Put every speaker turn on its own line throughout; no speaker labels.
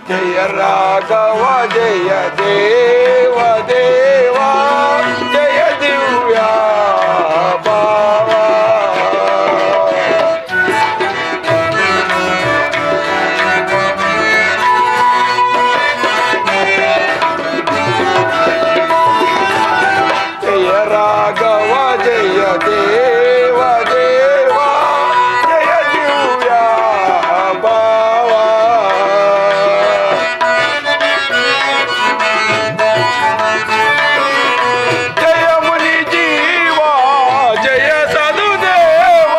ಜಯ ರಾಘವ ಜಯ ದೇವ ದೇವ ಜಯ ದಿವ್ಯ ಭಾವ ಜಯ ರಾಘವ ಜಯ ದೇವ ದೇವ ಜಯ ದಿವ್ಯ ಭಾವ ಜಯ ಮುನಿ ಜೀವ ಜಯ ಸದುದೇವ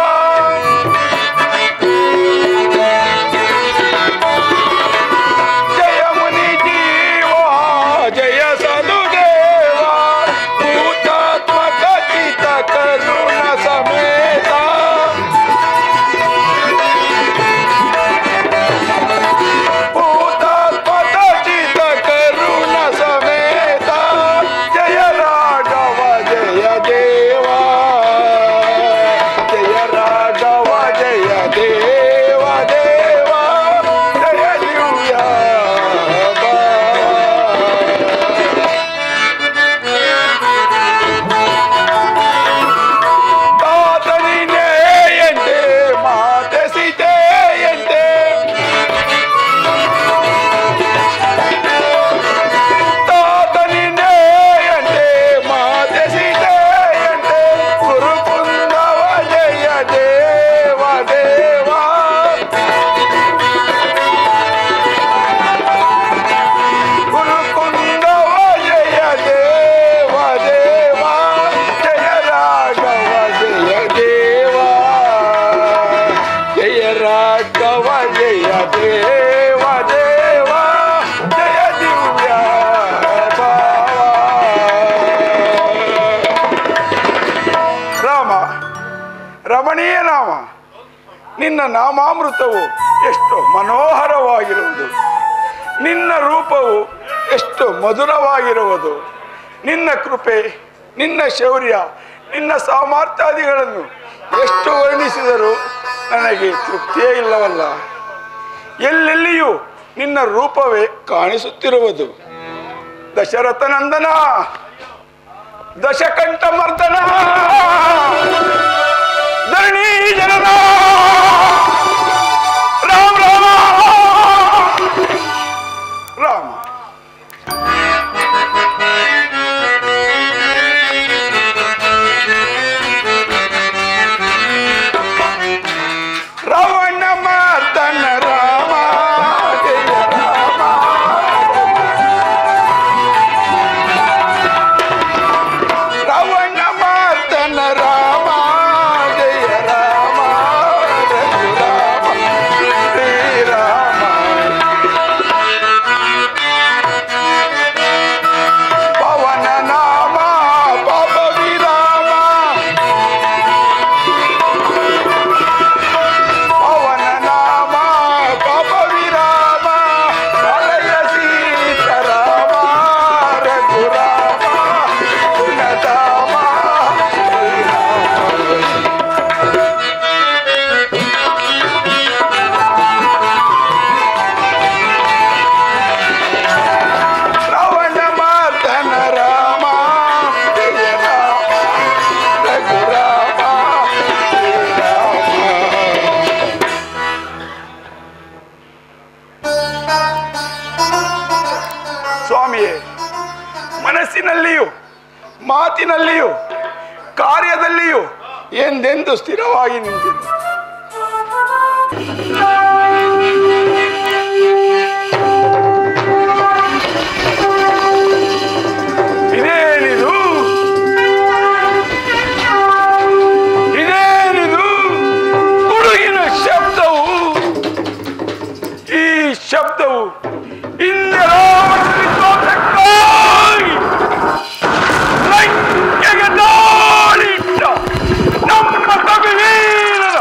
ಜಯ ಮುನಿ ಜೀವ ಜಯ ಸದುದೇವ ಭೂತಾತ್ಮಕ ಚಿತ್ತ ಕರುಣ ಸಮೇತ ಭೂತಾತ್ಮಕ ಚಿತ್ತ ಕರುಣ ಸಮೇತ ಜಯ ರಾಘವ ಜಯ ದೇವ ಜಯ ರಾಘವ ಜಯ ದೇವ ದೇವ ಜಯ ದಿವ್ಯ ಭಾವ ತಾತನಿನೆಯಂತೆ ಮಾತೆ ಸೀತೆಯಂತೆ ತಾತನಿನೆಯಂತೆ ಮಾತೆ ಸೀತೆಯಂತೆ ಗುರುಕುಂದವ ಜಯ ದೇವ ದೇವ ಗುರುಕುಂದವ ಜಯ ದೇವ ದೇವ ಜಯ ರಾಘವ ಜಯ ದೇವ ಜಯ ರಾಘವ ಜಯ ದೇವ ದೇವ ಜಯ ದಿವ್ಯ ಭಾವ ರಾಮ ರಮಣೀಯ ನಾಮ ನಿನ್ನ ನಾಮಾಮೃತವು ಎಷ್ಟು ಮನೋಹರವಾಗಿರುವುದು ನಿನ್ನ ರೂಪವು ಎಷ್ಟು ಮಧುರವಾಗಿರುವುದು ನಿನ್ನ ಕೃಪೆ ನಿನ್ನ ಶೌರ್ಯ ನಿನ್ನ ಸಾಮರ್ಥ್ಯಾದಿಗಳನ್ನು ಎಷ್ಟು ವರ್ಣಿಸಿದರೂ ನನಗೆ ತೃಪ್ತಿಯೇ ಇಲ್ಲವಲ್ಲ ಎಲ್ಲೆಲ್ಲಿಯೂ ನಿನ್ನ ರೂಪವೇ ಕಾಣಿಸುತ್ತಿರುವುದು ದಶರಥ ನಂದನ ದಶಕಂಠ ಮರ್ದನ ಧರಣಿ ಜನನ ರಾಮ ರಾಮ ರಾಮ ರಾವಣ ಮರ್ದನ ರಾಮ ಜಯ ರಾಮ ರಾವಣ ಮರ್ದನ ರಾಮ ಜಯ ರಾಮ ರಘುರಾಮ ಶ್ರೀರಾಮ ಪವನ ನಾಮ ಪಾಪ ವಿರಾಮ ಪವನ ನಾಮ ಪಾಪ ವಿರಾಮ ಪ್ರಳಯ ಸೀತಾರಾಮ ರಘುರಾಮ ಪುನಧಾಮ ರಾವಣ ಮರ್ದನ ರಾಮ ಜಯ ರಾಮ ರಘುರಾಮ ಶ್ರೀರಾಮ ಸ್ವಾಮಿಯೇ ಮನಸ್ಸಿನಲ್ಲಿಯೂ ಮಾತಿನಲ್ಲಿಯೂ ಕಾರ್ಯದಲ್ಲಿಯೂ ಎಂದೆಂದು ಸ್ಥಿರವಾಗಿ ನಿಂತಿರು ಇದೇನಿದು ಇದೇನಿದು ಗುಡುಗಿನ ಶಬ್ದವು ಈ ಶಬ್ದವು ಲಂಕೆಗೆ ದಾಳಿಟ್ಟ ನಮ್ಮ ಕವಿವೀರರ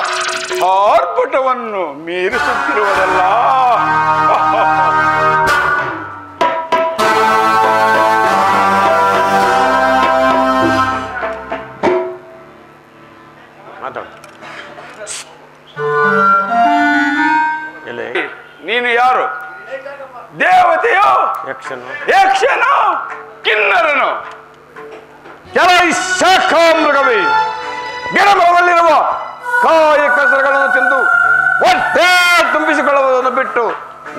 ಆರ್ಭಟವನ್ನು ಮೀರಿಸುತ್ತಿರುವುದಲ್ಲ ನೀನು ಯಾರು? ದೇವತೆಯೋ ಯಕ್ಷನೋ ಕಿನ್ನರನು
ಶಾಖಾಮೃಗವೇ ಗಿಡಮರದಲ್ಲಿರುವ ಕಾಯ ಕಸರಗಳನ್ನು ತಿಂದು ಹೊಟ್ಟೆ ತುಂಬಿಸಿಕೊಳ್ಳುವುದನ್ನು ಬಿಟ್ಟು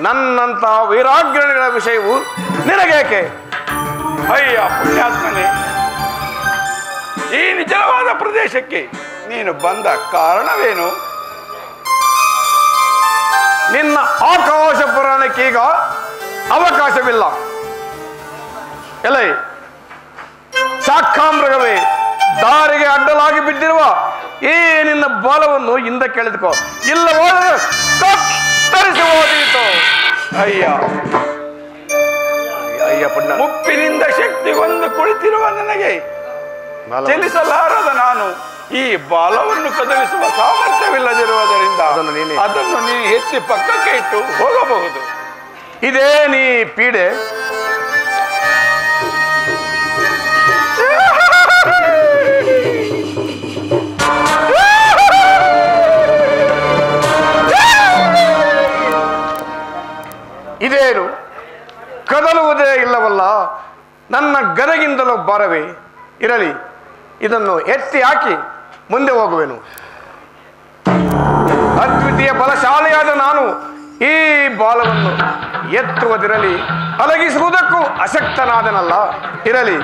ನನ್ನಂತ ವೀರಾಗ್ರಣಿಗಳ ವಿಷಯವು ನಿನಗೇಕೆ?
ಅಯ್ಯ ಪುಣ್ಯಾತ್ಮನೇ, ಈ ನಿಜವಾದ ಪ್ರದೇಶಕ್ಕೆ ನೀನು ಬಂದ ಕಾರಣವೇನು?
ನಿನ್ನ ಆಕಾಶ ಪುರಾಣಕ್ಕೀಗ ಅವಕಾಶವಿಲ್ಲ. ಎಲೈ ಶಾಖಾಮೃಗವೇ, ದಾರಿಗೆ ಅಡ್ಡಲಾಗಿ ಬಿದ್ದಿರುವ ಈ ನಿನ್ನ ಬಾಲವನ್ನು ಹಿಂದಕ್ಕೆ ಎಳೆದುಕೋ, ಇಲ್ಲವಾದರೆ ಕತ್ತರಿಸಿ ಹೋದೀತು.
ಅಯ್ಯ
ಅಯ್ಯ ಪುಣ್ಯ,
ಮುಪ್ಪಿನಿಂದ ಶಕ್ತಿಗೊಂದು ಕುಳಿತಿರುವ ನನಗೆ ಚಲಿಸಲಾರದ ನಾನು ಈ ಬಾಲವನ್ನು ಕದಲಿಸುವ ಸಾಮರ್ಥ್ಯವಿಲ್ಲದಿರುವುದರಿಂದ ಅದನ್ನು ನೀನು ಎತ್ತಿ ಪಕ್ಕಕ್ಕೆ ಇಟ್ಟು ಹೋಗಬಹುದು.
ಇದೇ ನೀ ಪೀಡೆ. ಇದೇನು ಕದಲುವುದೇ ಇಲ್ಲವಲ್ಲ? ನನ್ನ ಗದಗಿಂದಲೂ ಭಾರವೇ ಇರಲಿ, ಇದನ್ನು ಎತ್ತಿ ಹಾಕಿ ಮುಂದೆ ಹೋಗುವೆನು. ಅದ್ವಿತೀಯ ಬಲಶಾಲಿಯಾದ ನಾನು ಈ ಬಾಲವನ್ನು ಎತ್ತುವುದಿರಲಿ, ಅಲಗಿಸುವುದಕ್ಕೂ ಅಶಕ್ತನಾದನಲ್ಲ. ಇರಲಿ.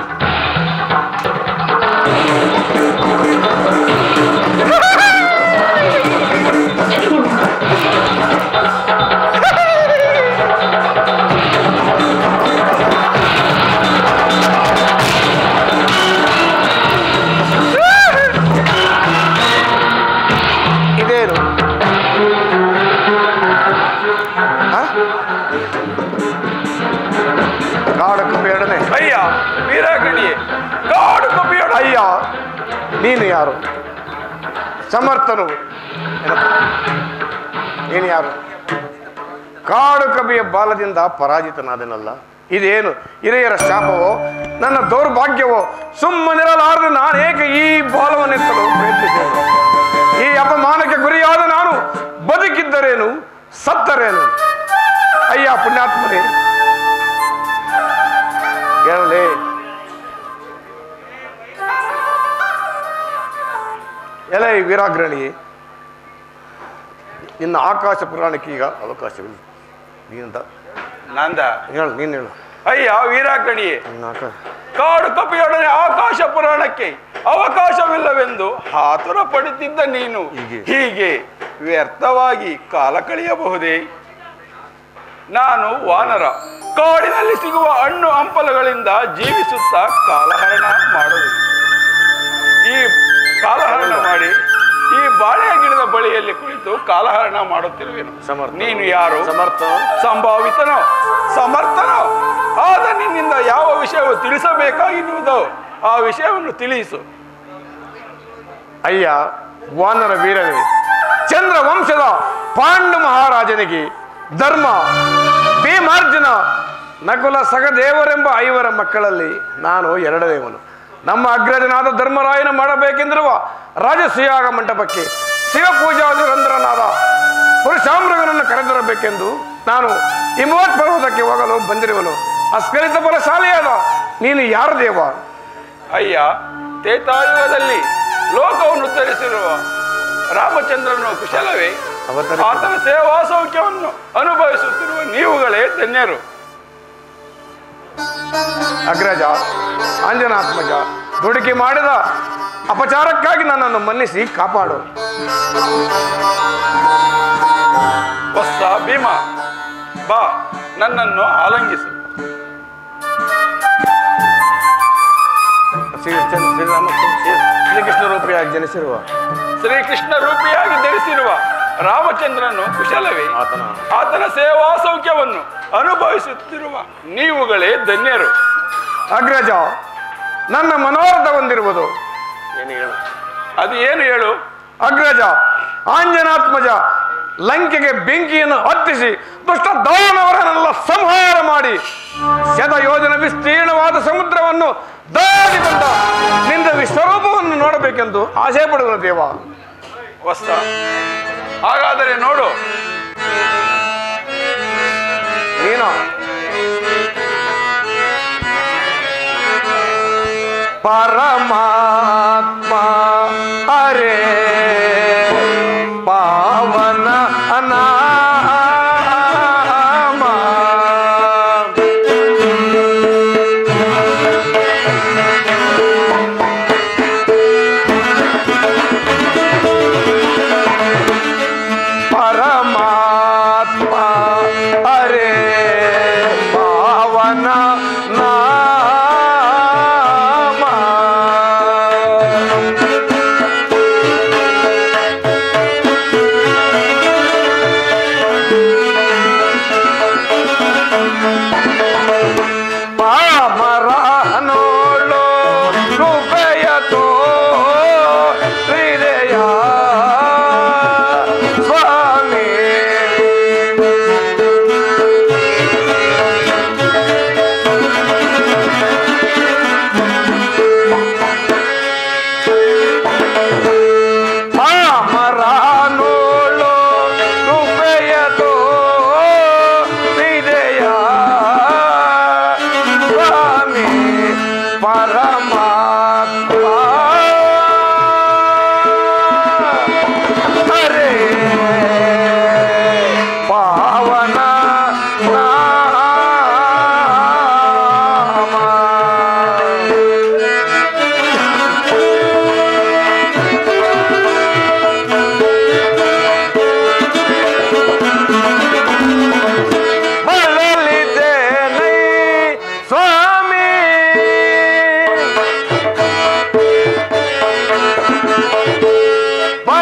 ಇದೇನು ಕಾಡು ಕಪಿಯೊಡನೆ?
ಅಯ್ಯ ವೀರಾಗ್ರಣಿಯೇ, ಕಾಡು ಕಪಿಯೊಡನೆ.
ಅಯ್ಯ ನೀನು ಯಾರು? ಸಮರ್ಥನು ನೀನು ಯಾರು? ಕಾಡು ಕಬಿಯ ಬಾಲದಿಂದ ಪರಾಜಿತನಾದನಲ್ಲ. ಇದೇನು ಹಿರಿಯರ ಶಾಪವೋ ನನ್ನ ದೌರ್ಭಾಗ್ಯವೋ? ಸುಮ್ಮನಿರಲಾರದು ನಾನೇಕೆ ಈ ಬಾಲವನ್ನೆತ್ತಲು ಪ್ರಯತ್ನಿಸಿದೆ? ಈ ಅಪಮಾನಕ್ಕೆ ಗುರಿಯಾದ ನಾನು ಬದುಕಿದ್ದರೇನು ಸತ್ತರೇನು? ಅಯ್ಯ ಪುಣ್ಯಾತ್ಮನೇ, ಹೇಳಲೇ. ಎಲೆ ವೀರಾಗ್ರಣಿ, ಇನ್ನು ಆಕಾಶ ಪುರಾಣಕ್ಕೆ ಈಗ ಅವಕಾಶವಿಲ್ಲ. ನೀನಂತ
ನಂದ
ಹೇಳು, ನೀನು ಹೇಳು.
ಅಯ್ಯ ವೀರಾಗ್ರಣಿಯೇ, ಕಾಡು ಕಪಿಯೊಡನೆ ಆಕಾಶ ಪುರಾಣಕ್ಕೆ ಅವಕಾಶವಿಲ್ಲವೆಂದು ಆತುರ ಪಡುತ್ತಿದ್ದ ನೀನು ಹೀಗೆ ವ್ಯರ್ಥವಾಗಿ ಕಾಲ ಕಳೆಯಬಹುದೇ? ನಾನು ವಾನರ, ಕಾಡಿನಲ್ಲಿ ಸಿಗುವ ಹಣ್ಣು ಹಂಪಲುಗಳಿಂದ ಜೀವಿಸುತ್ತಾ ಕಾಲಹರಣ ಮಾಡುವುದು. ಈ ಕಾಲಹರಣ ಮಾಡಿ ಈ ಬಾಳೆಯ ಗಿಡದ ಬಳಿಯಲ್ಲಿ ಕುಳಿತು ಕಾಲಹರಣ ಮಾಡುತ್ತಿರುವೆನು. ನೀನು ಯಾರು? ಸಂಭಾವಿತನೋ ಸಮರ್ಥನೋ ಆದ ನಿನ್ನಿಂದ ಯಾವ ವಿಷಯವು ತಿಳಿಸಬೇಕಾಗಿರುವುದೋ ಆ ವಿಷಯವನ್ನು ತಿಳಿಸು.
ಅಯ್ಯ ವಾನರ ವೀರವೇ, ಚಂದ್ರ ವಂಶದ ಪಾಂಡು ಮಹಾರಾಜನಿಗೆ ಧರ್ಮ, ಭೀಮಾರ್ಜುನ, ನಕುಲ ಸಹದೇವರೆಂಬ 5 ಮಕ್ಕಳಲ್ಲಿ ನಾನು 2ನೇವನು. ನಮ್ಮ ಅಗ್ರಜನಾದ ಧರ್ಮರಾಯನ ಮಾಡಬೇಕೆಂದಿರುವ ರಾಜಸುಯಾಗ ಮಂಟಪಕ್ಕೆ ಶಿವಪೂಜಾಧಿರಂದ್ರನಾದ ಪುರುಷಾಮೃಗನನ್ನು ಕರೆತರಬೇಕೆಂದು ನಾನು ಹಿಮವತ್ ಪರ್ವತಕ್ಕೆ ಹೋಗಲು ಬಂದಿರುವನು. ಅಸ್ಕಲಿತ ಬಲಶಾಲಿಯಾದ ನೀನು ಯಾರು ದೇವ?
ಅಯ್ಯ, ತ್ರೇತಾಯುಗದಲ್ಲಿ ಲೋಕವನ್ನು ಉತ್ತರಿಸಿರುವ ರಾಮಚಂದ್ರನು ಕುಶಲವೇ? ಆತನ ಸೇವಾ ಸೌಖ್ಯವನ್ನು ಅನುಭವಿಸುತ್ತಿರುವ ನೀವುಗಳೇ ಧನ್ಯರು.
ಅಗ್ರಜ, ಅಂಜನಾತ್ಮಜ, ದುಡುಕಿ ಮಾಡಿದ ಅಪಚಾರಕ್ಕಾಗಿ ನನ್ನನ್ನು ಮನ್ನಿಸಿ ಕಾಪಾಡು.
ಹೊಸ ಭೀಮ, ಬಾ, ನನ್ನನ್ನು ಆಲಂಗಿಸು.
ಶ್ರೀಕೃಷ್ಣ ರೂಪಿಯಾಗಿ ಜನಿಸಿರುವ
ಶ್ರೀಕೃಷ್ಣ ರೂಪಿಯಾಗಿ ಧರಿಸಿರುವ ರಾಮಚಂದ್ರನು ಕುಶಲವೇ? ಆತನ ಸೇವಾ ಸೌಖ್ಯವನ್ನು ಅನುಭವಿಸುತ್ತಿರುವ ನೀವುಗಳೇ ಧನ್ಯರು.
ಅಗ್ರಜ, ನನ್ನ ಮನೋರಥ ಹೊಂದಿರುವುದು ಏನು ಹೇಳು?
ಅದು ಏನು ಹೇಳು?
ಅಗ್ರಜ, ಆಂಜನಾತ್ಮಜ ಲಂಕೆಗೆ ಬೆಂಕಿಯನ್ನು ಹತ್ತಿಸಿ ದುಷ್ಟ ದಾನವರನ್ನೆಲ್ಲ ಸಂಹಾರ ಮಾಡಿ ಶತಯೋಜನ ವಿಸ್ತೀರ್ಣವಾದ ಸಮುದ್ರವನ್ನು ದಾಟಿ ಬಂದ ನಿಂದ ವಿಶ್ವರೂಪವನ್ನು ನೋಡಬೇಕೆಂದು ಆಸೆ ಪಡುವ ದೇವ.
ಹೊಸ ಹಾಗಾದರೆ ನೋಡು.
ನೀನು
ಪರಮಾತ್ಮ ಹರೇ ಪಾವನ ನಾಮ ಪರಮಾತ್ಮ ಹರೇ ಪಾವನ ನಾಮ ಪಾಮರನೋಳು ಕೃಪೆಯತೋ ಹೃದಯ ಸ್ವಾಮಿ ಪಾಮರನೋಳು ಕೃಪೆಯತೋ ಹೃದಯ ಸ್ವಾಮಿ ಪರಮಾತ್ಮ ಹರೇ ಪಾವನ ನಾಮ ಬಳಲಿದ್ದೇನೆ ಸ್ವಾಮಿ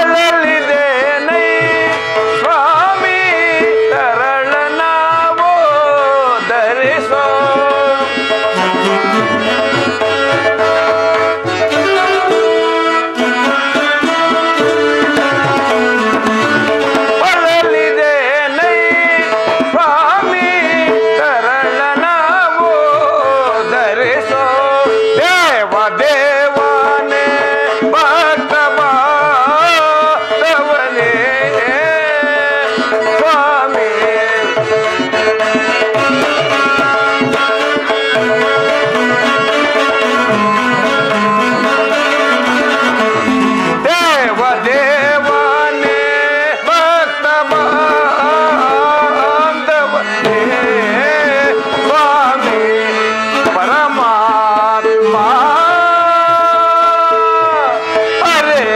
ಬಳಲಿದ್ದೇನೆ ಸ್ವಾಮಿ ತರಳ ನಾವು ಧರಿಸೋ ಬಳಲಿದ್ದೇನೆ ಸ್ವಾಮಿ ತರಳ ನಾವು ಧರಿಸೋ ದೇವ ದೇವನೇ ಭಕ್ತ ಬಾಂಧವನೇ ಸ್ವಾಮಿ ದೇವ ದೇವನೇ ಭಕ್ತ ಬಾಂಧವನೇ ಸ್ವಾಮಿ ಪರಮಾತ್ಮ ಹರೇ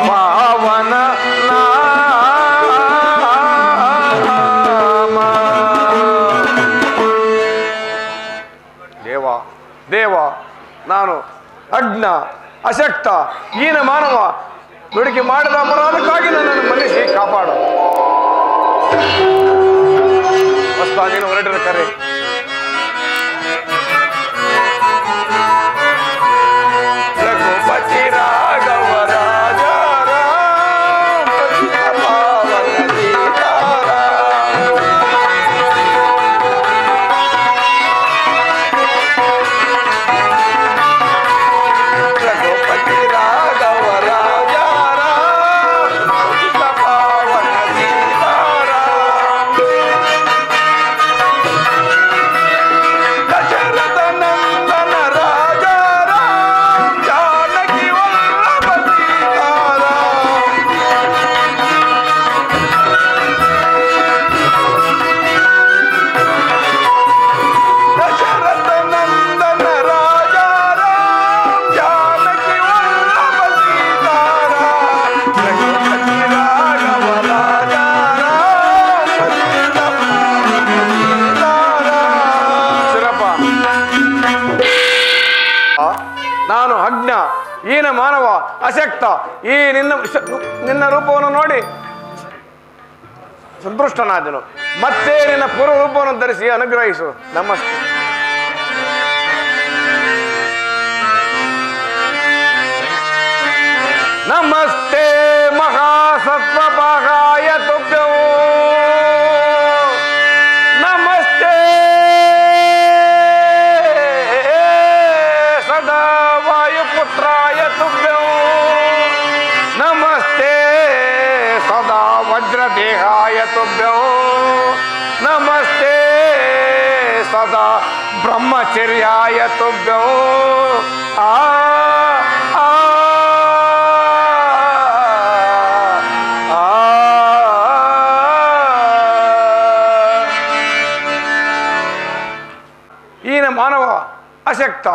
ಪಾವನ ನಾಮ ದೇವ ದೇವ ನಾನು ಅಜ್ಞ ಅಶಕ್ತ ಈನ ಮಾನವ ನುಡಿಕೆ ಮಾಡಿದ ಅಪರಾಧಕ್ಕಾಗಿ ನನ್ನನ್ನು ಮನ್ನಿಸಿ ಕಾಪಾಡು. ಹೊಸ ನೀನು ಹೊರಟಿರ ಕರೆ
ರಘುಪತಿ ರಾಘವ ರಾಜ ರಾಮ ಪಾವನ ಸೀತಾರಾಮ. ರಘುಪತಿ ರಾಘವ ರಾಜ ರಾಮ ಪಾವನ ಸೀತಾರಾಮ. ದಶರಥ ನಂದನ ರಾಜ ರಾಮ ಜಾನಕಿ ವಲ್ಲಭ ಸೀತಾರಾಮ. ದಶರಥ ನಂದನ ರಾಜ ರಾಮ ಜಾನಕಿ ವಲ್ಲಭ ಸೀತಾರಾಮ. ರಘುಪತಿ ರಾಘವ ರಾಜ ರಾಮ ಸೀತಾರಾಮ.
ಶಿರಪ್ಪ ನಾನು ಅಜ್ಞ ಈನ ಮಾನವ ಅಶಕ್ತ ಈ ನಿನ್ನ ರೂಪವನ್ನು ನೋಡಿ ಸಂತುಷ್ಟನಾದನು. ಮತ್ತೆ ನಿನ್ನ ಪೂರ್ವ ರೂಪವನ್ನು ಧರಿಸಿ ಅನುಗ್ರಹಿಸು. ನಮಸ್ತೆ. ನಮಸ್ತೆ ಮಹಾಸತ್ವಭಾಗಾಯ ತುಭ್ಯೋ ನಮಸ್ತೆ ಸದಾ ವಾಯುಪುತ್ರಾಯ ತುಭ್ಯೋ ನಮಸ್ತೆ ಸದಾ ವಜ್ರದೇಹಾಯ ತುಭ್ಯೋ ನಮಸ್ತೆ ಸದಾ ಬ್ರಹ್ಮಚರ್ಯಾಯ ತುಭ್ಯೋ ಆ ಆ ಈನ ಮಾನವ ಅಶಕ್ತ.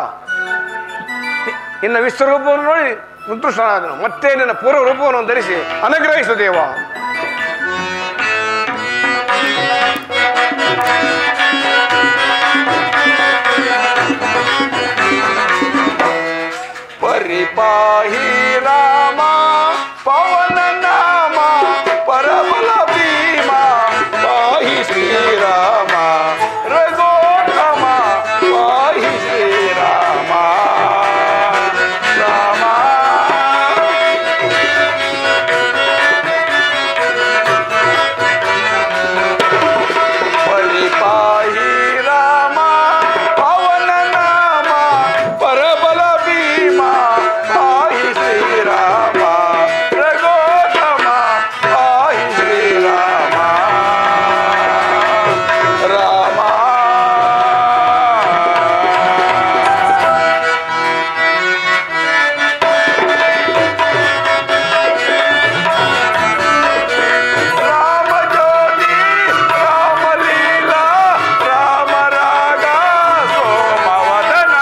ಇನ್ನು ವಿಶ್ವರೂಪವನ್ನು ನೋಡಿ ಸಂತುಷ್ಟನಾದನು. ಮತ್ತೆ ನಿನ್ನ ಪೂರ್ವ ರೂಪವನ್ನು ಧರಿಸಿ ಅನುಗ್ರಹಿಸು ದೇವ.
ಪರಿಪಾಹಿ ರಾಮ ಪವನ ನಾಮ ಪರಬಲ ಭೀಮ ಪಾಹಿ ಶ್ರೀರಾಮ ರಘೋತ್ತಮ ಪಾಹಿ ಶ್ರೀರಾಮ ರಾಮ. ಪರಿಪಾಹಿ ರಾಮ ಪವನ ನಾಮ ಪರಬಲ ಭೀಮ ಪಾಹಿ ಶ್ರೀರಾಮ ರಘೋತ್ತಮ ಪಾಹಿ ಶ್ರೀರಾಮ ರಾಮ. ರಾಮ ಜ್ಯೋತಿ ರಾಮ ಲೀಲಾ ರಾಮ ರಾಗ ಸೋಮವದನ.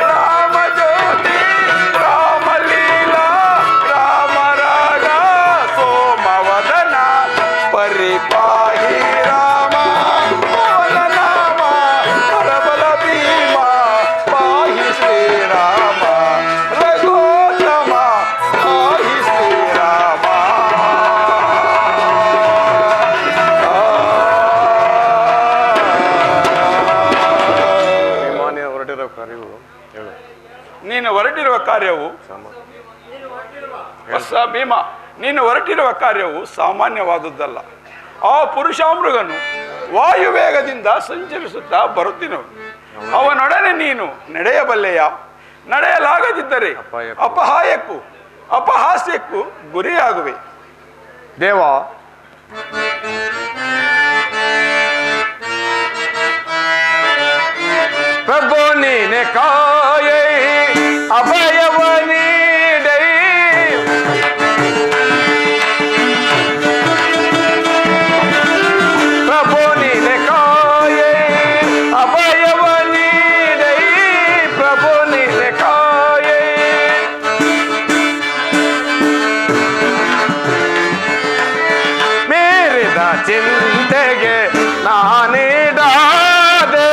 ರಾಮ ಜ್ಯೋತಿ ರಾಮ ಲೀಲಾ ರಾಮ ರಾಗ ಸೋಮವದನ. ಪರಿಪಾಹಿ ರಾಮ ಪವನ ನಾಮ ಪರಬಲ ಭೀಮ ಪಾಹಿ ಶ್ರೀರಾಮ ರಘೋತ್ತಮ ಪಾಹಿ ಶ್ರೀರಾಮ.
ವಿಮಾನಿನ ಹೊರಟಿರೋ ಕಾರ್ಯವು ಹೇಳು.
ನೀನು ಹೊರಟಿರುವ ಕಾರ್ಯವು ಹೊಸ ಭೀಮ, ನೀನು ಹೊರಟಿರುವ ಕಾರ್ಯವು ಸಾಮಾನ್ಯವಾದುದಲ್ಲ. ಆ ಪುರುಷಾಮೃಗನು ವಾಯುವೇಗದಿಂದ ಸಂಚರಿಸುತ್ತಾ ಬರುತ್ತಿರುವನು. ಅವನೊಡನೆ ನೀನು ನಡೆಯಬಲ್ಲೆಯ? ನಡೆಯಲಾಗದಿದ್ದರೆ ಅಪಹಾಸ್ಯಕ್ಕೂ ಗುರಿಯಾಗುವೆ.
ದೇವ, ಪ್ರಭು ನೀನೆ ಕಾಯೈ ಅಭಯವ ನೀಡೈ. ಪ್ರಭು ನೀನೆ ಕಾಯೈ ಅಭಯವ ನೀಡೈ. ಪ್ರಭು ನೀನೆ ಕಾಯೈ. ಮೀರಿದ ಚಿಂತೆಗೆ ನಾನಿಡಾದೆ.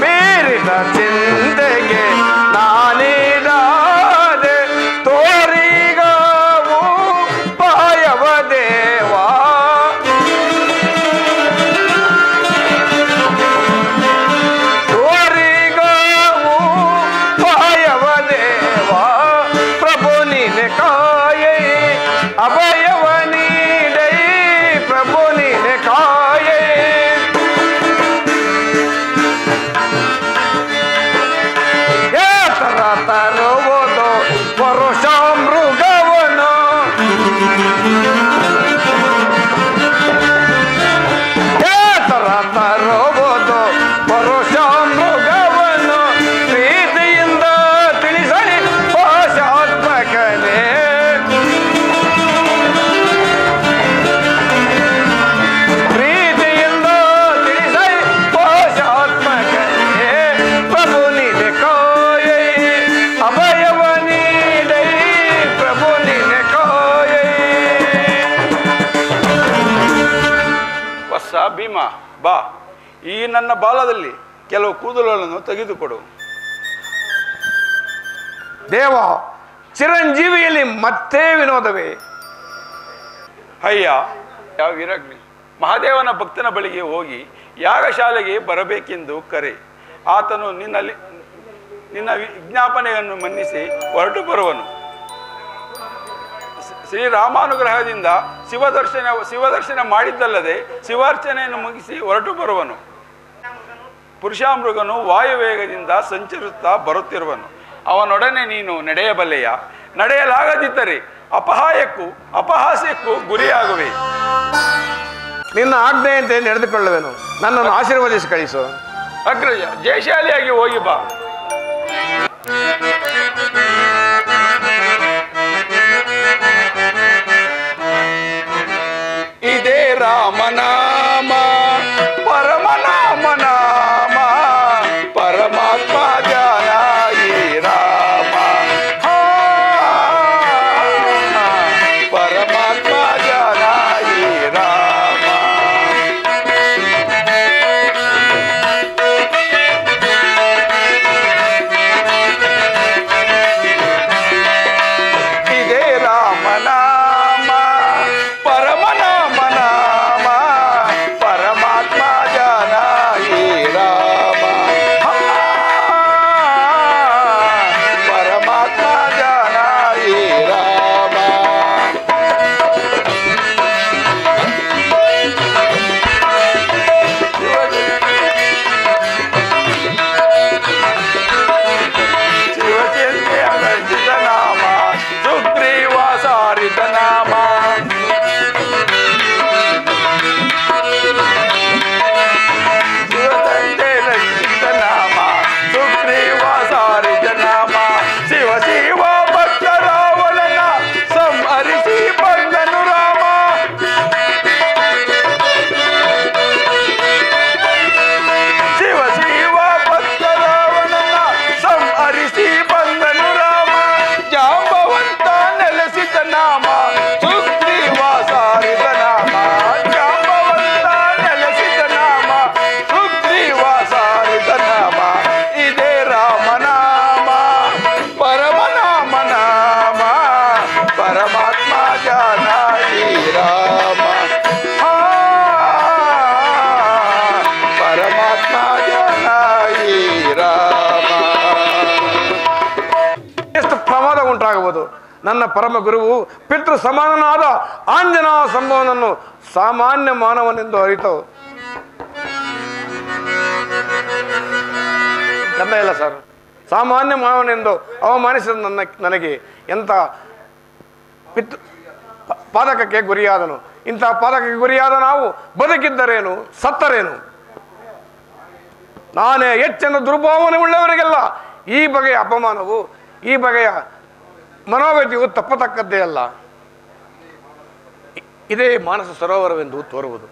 ಮೀರಿದ ಚಿಂತೆಗೆ ನಾನಿಡಾದೆ. ತೋರಿಗವು ಪಾಯವ ದೇವಾ. ತೋರಿಗವು ಪಾಯವ ದೇವಾ. ಪ್ರಭು ನೀನೆ ಕಾಯೈ ಅಭಯವ ನೀಡೈ. ಪ್ರಭು ನೀನೆ ಕಾಯೈ. ಏತರ ತರುವುದು ಪರುಷ ಮೃಗವನು. ಏತರ ತರುವುದು ಪರುಷ ಮೃಗವನು. ಪ್ರೀತಿಯಿಂದ ತಿಳಿಸಲಿ ಪಾಶಾತ್ಮಕನೇ. ಪ್ರೀತಿಯಿಂದ ತಿಳಿಸಲಿ ಪಾಶಾತ್ಮಕನೇ. ಪ್ರಭು ನೀನೆ ಕಾಯೈ ಅಭಯವ ನೀಡೈ. ಪ್ರಭು ನೀನೆ ಕಾಯೈ.
ಹೊಸ ಭೀಮ, ಬಾ, ಈ ನನ್ನ ಬಾಲದಲ್ಲಿ ಕೆಲವು ಕೂದಲುಗಳನ್ನು ತೆಗೆದುಕೊಡು.
ದೇವ, ಚಿರಂಜೀವಿಯಲ್ಲಿ ಮತ್ತೆ ವಿನೋದವೇ?
ಅಯ್ಯ, ಯಾವ ವಿರಗ್ನಿ, ಮಹಾದೇವನ ಭಕ್ತನ ಬಳಿಗೆ ಹೋಗಿ ಯಾಗಶಾಲೆಗೆ ಬರಬೇಕೆಂದು ಕರೆ. ಆತನು ನಿನ್ನ ವಿಜ್ಞಾಪನೆಯನ್ನು ಮನ್ನಿಸಿ ಹೊರಟು ಬರುವನು. ಶ್ರೀರಾಮಾನುಗ್ರಹದಿಂದ ಶಿವದರ್ಶನ ಮಾಡಿದ್ದಲ್ಲದೆ ಶಿವಾರ್ಚನೆಯನ್ನು ಮುಗಿಸಿ ಹೊರಟು ಬರುವನು. ಪುರುಷಾಮೃಗನು ವಾಯುವೇಗದಿಂದ ಸಂಚರಿಸುತ್ತಾ ಬರುತ್ತಿರುವನು. ಅವನೊಡನೆ ನೀನು ನಡೆಯಬಲ್ಲೆಯ? ನಡೆಯಲಾಗದಿದ್ದರೆ ಅಪಹಾಸ್ಯಕ್ಕೂ ಗುರಿಯಾಗುವೆ.
ನಿನ್ನ ಆಜ್ಞೆಯಂತೆ ನಡೆದುಕೊಳ್ಳುವೆನು. ನನ್ನನ್ನು ಆಶೀರ್ವದಿಸಿ ಕಳಿಸು.
ಅಗ್ರಜ, ಜಯಶಾಲಿಯಾಗಿ ಹೋಗಿ ಬಾ. ಇದೇ ರಾಮನಾಮ ಪರಮನಾಮ ನಾಮ, ಪರಮಾತ್ಮ ಜಾನಾಯಿ ರಾಮ. ಪರಮಾತ್ಮ ಜಾನಾಯಿ ರಾಮ. ಇದೇ ರಾಮನಾಮ ಪರಮನಾಮ ನಾಮ, ಪರಮಾತ್ಮ ಜಾನಾಯಿ ರಾಮ. ಪರಮಾತ್ಮ ಜಾನಾಯಿ ರಾಮ. ಶಿವಚಂದ್ಯ ಅಗರ್ಜಿತ ನಾಮ, ಸುಗ್ರೀವ ಸಾರಿತ ನಾಮ. ಶಿವತಂದೆ ರಕ್ಷಿತ ನಾಮ, ಸುಗ್ರೀವ ಸಾರಿತ ನಾಮ. ಶಿವ ಶಿವ ಭಕ್ತ ರಾವಣನ ಸಂಹರಿಸಿ ಬಂದನು ರಾಮ. ಶಿವ ಶಿವ ಭಕ್ತ ರಾವಣನ ಸಂಹರಿಸಿ ಬಂದನು ರಾಮ. ಜಾಂಬವಂತ ನೆಲೆಸಿದ ನಾಮ, ಸುಗ್ರೀವ ಸಾರಿದ ನಾಮ. ಜಾಂಬವಂತ ನೆಲೆಸಿದ ನಾಮ, ಸುಗ್ರೀವ ಸಾರಿದ ನಾಮ. ಇದೇ ರಾಮನಾಮ ಪರಮನಾಮ ನಾಮ, ಪರಮಾತ್ಮ ಜಾನಾಯಿ ರಾಮ. ಪರಮಾತ್ಮ ಜಾನಾಯಿ ರಾಮ.
ಎಷ್ಟು ಪ್ರಮಾದ ಉಂಟಾಗಬಹುದು. ನನ್ನ ಪರಮ ಗುರುವು ಪಿತೃ ಸಮಾನನಾದ ಆಂಜನೇಯ ಸಂಭವನನ್ನು ಸಾಮಾನ್ಯ ಮಾನವನೆಂದು ಅರಿತವು. ಗಂಧ ಇಲ್ಲ ಸರ್. ಸಾಮಾನ್ಯ ಮಾನವನೆಂದು ಅವಮಾನಿಸಿದ ನನಗೆ ಎಂಥ ಪಾದಕಕ್ಕೆ ಗುರಿಯಾದನು. ಇಂಥ ಪಾದಕಕ್ಕೆ ಗುರಿಯಾದ ನಾವು ಬದುಕಿದ್ದರೇನು ಸತ್ತರೇನು? ನಾನೇ ಹೆಚ್ಚೆಂದು ದುರ್ಭಾವನೆ ಉಳ್ಳವರಿಗೆಲ್ಲ ಈ ಬಗೆಯ ಅಪಮಾನವು, ಈ ಬಗೆಯ ಮನೋವ್ಯತಿಯು ತಪ್ಪತಕ್ಕದ್ದೇ ಅಲ್ಲ. ಇದೇ ಮಾನಸ ಸರೋವರವೆಂದು ತೋರುವುದು.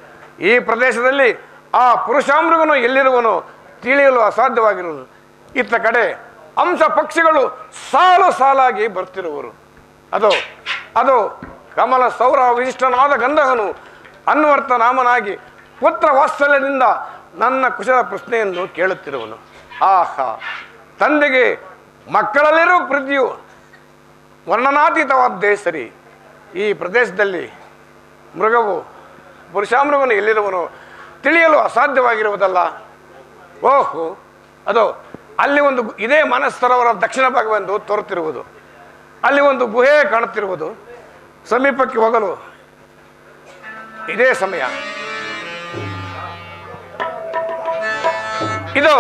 ಈ ಪ್ರದೇಶದಲ್ಲಿ ಆ ಪುರುಷಾಮೃಗನು ಎಲ್ಲಿರುವನೋ ತಿಳಿಯಲು ಅಸಾಧ್ಯವಾಗಿರುವುದು. ಇತ್ತ ಕಡೆ ಅಂಶ ಪಕ್ಷಿಗಳು ಸಾಲು ಸಾಲಾಗಿ ಬರ್ತಿರುವರು. ಅದು ಕಮಲ ಸೌರ ವಿಶಿಷ್ಟನಾದ ಗಂಧಕನು ಅನ್ವರ್ಥ ನಾಮನಾಗಿ ಪುತ್ರ ವಾತ್ಸಲ್ಯದಿಂದ ನನ್ನ ಕುಶಲ ಪ್ರಶ್ನೆಯನ್ನು ಕೇಳುತ್ತಿರುವನು. ಆಹಾ, ತಂದೆಗೆ ಮಕ್ಕಳಲ್ಲಿರುವ ಪ್ರೀತಿಯು ವರ್ಣನಾತೀತವಾದ್ದೇ ಸರಿ. ಈ ಪ್ರದೇಶದಲ್ಲಿ ಪುರುಷಾಮೃಗನು ಎಲ್ಲಿರುವನೋ ತಿಳಿಯಲು ಅಸಾಧ್ಯವಾಗಿರುವುದಲ್ಲ. ಓಹೋ, ಅಲ್ಲಿ ಒಂದು ಇದೇ ಮಾನಸ ಸರೋವರ ದಕ್ಷಿಣ ಭಾಗವೆಂದು ತೋರುತ್ತಿರುವುದು. ಅಲ್ಲಿ ಒಂದು ಗುಹೆ ಕಾಣುತ್ತಿರುವುದು. ಸಮೀಪಕ್ಕೆ ಹೋಗಲು ಇದೇ ಸಮಯ. ಇದು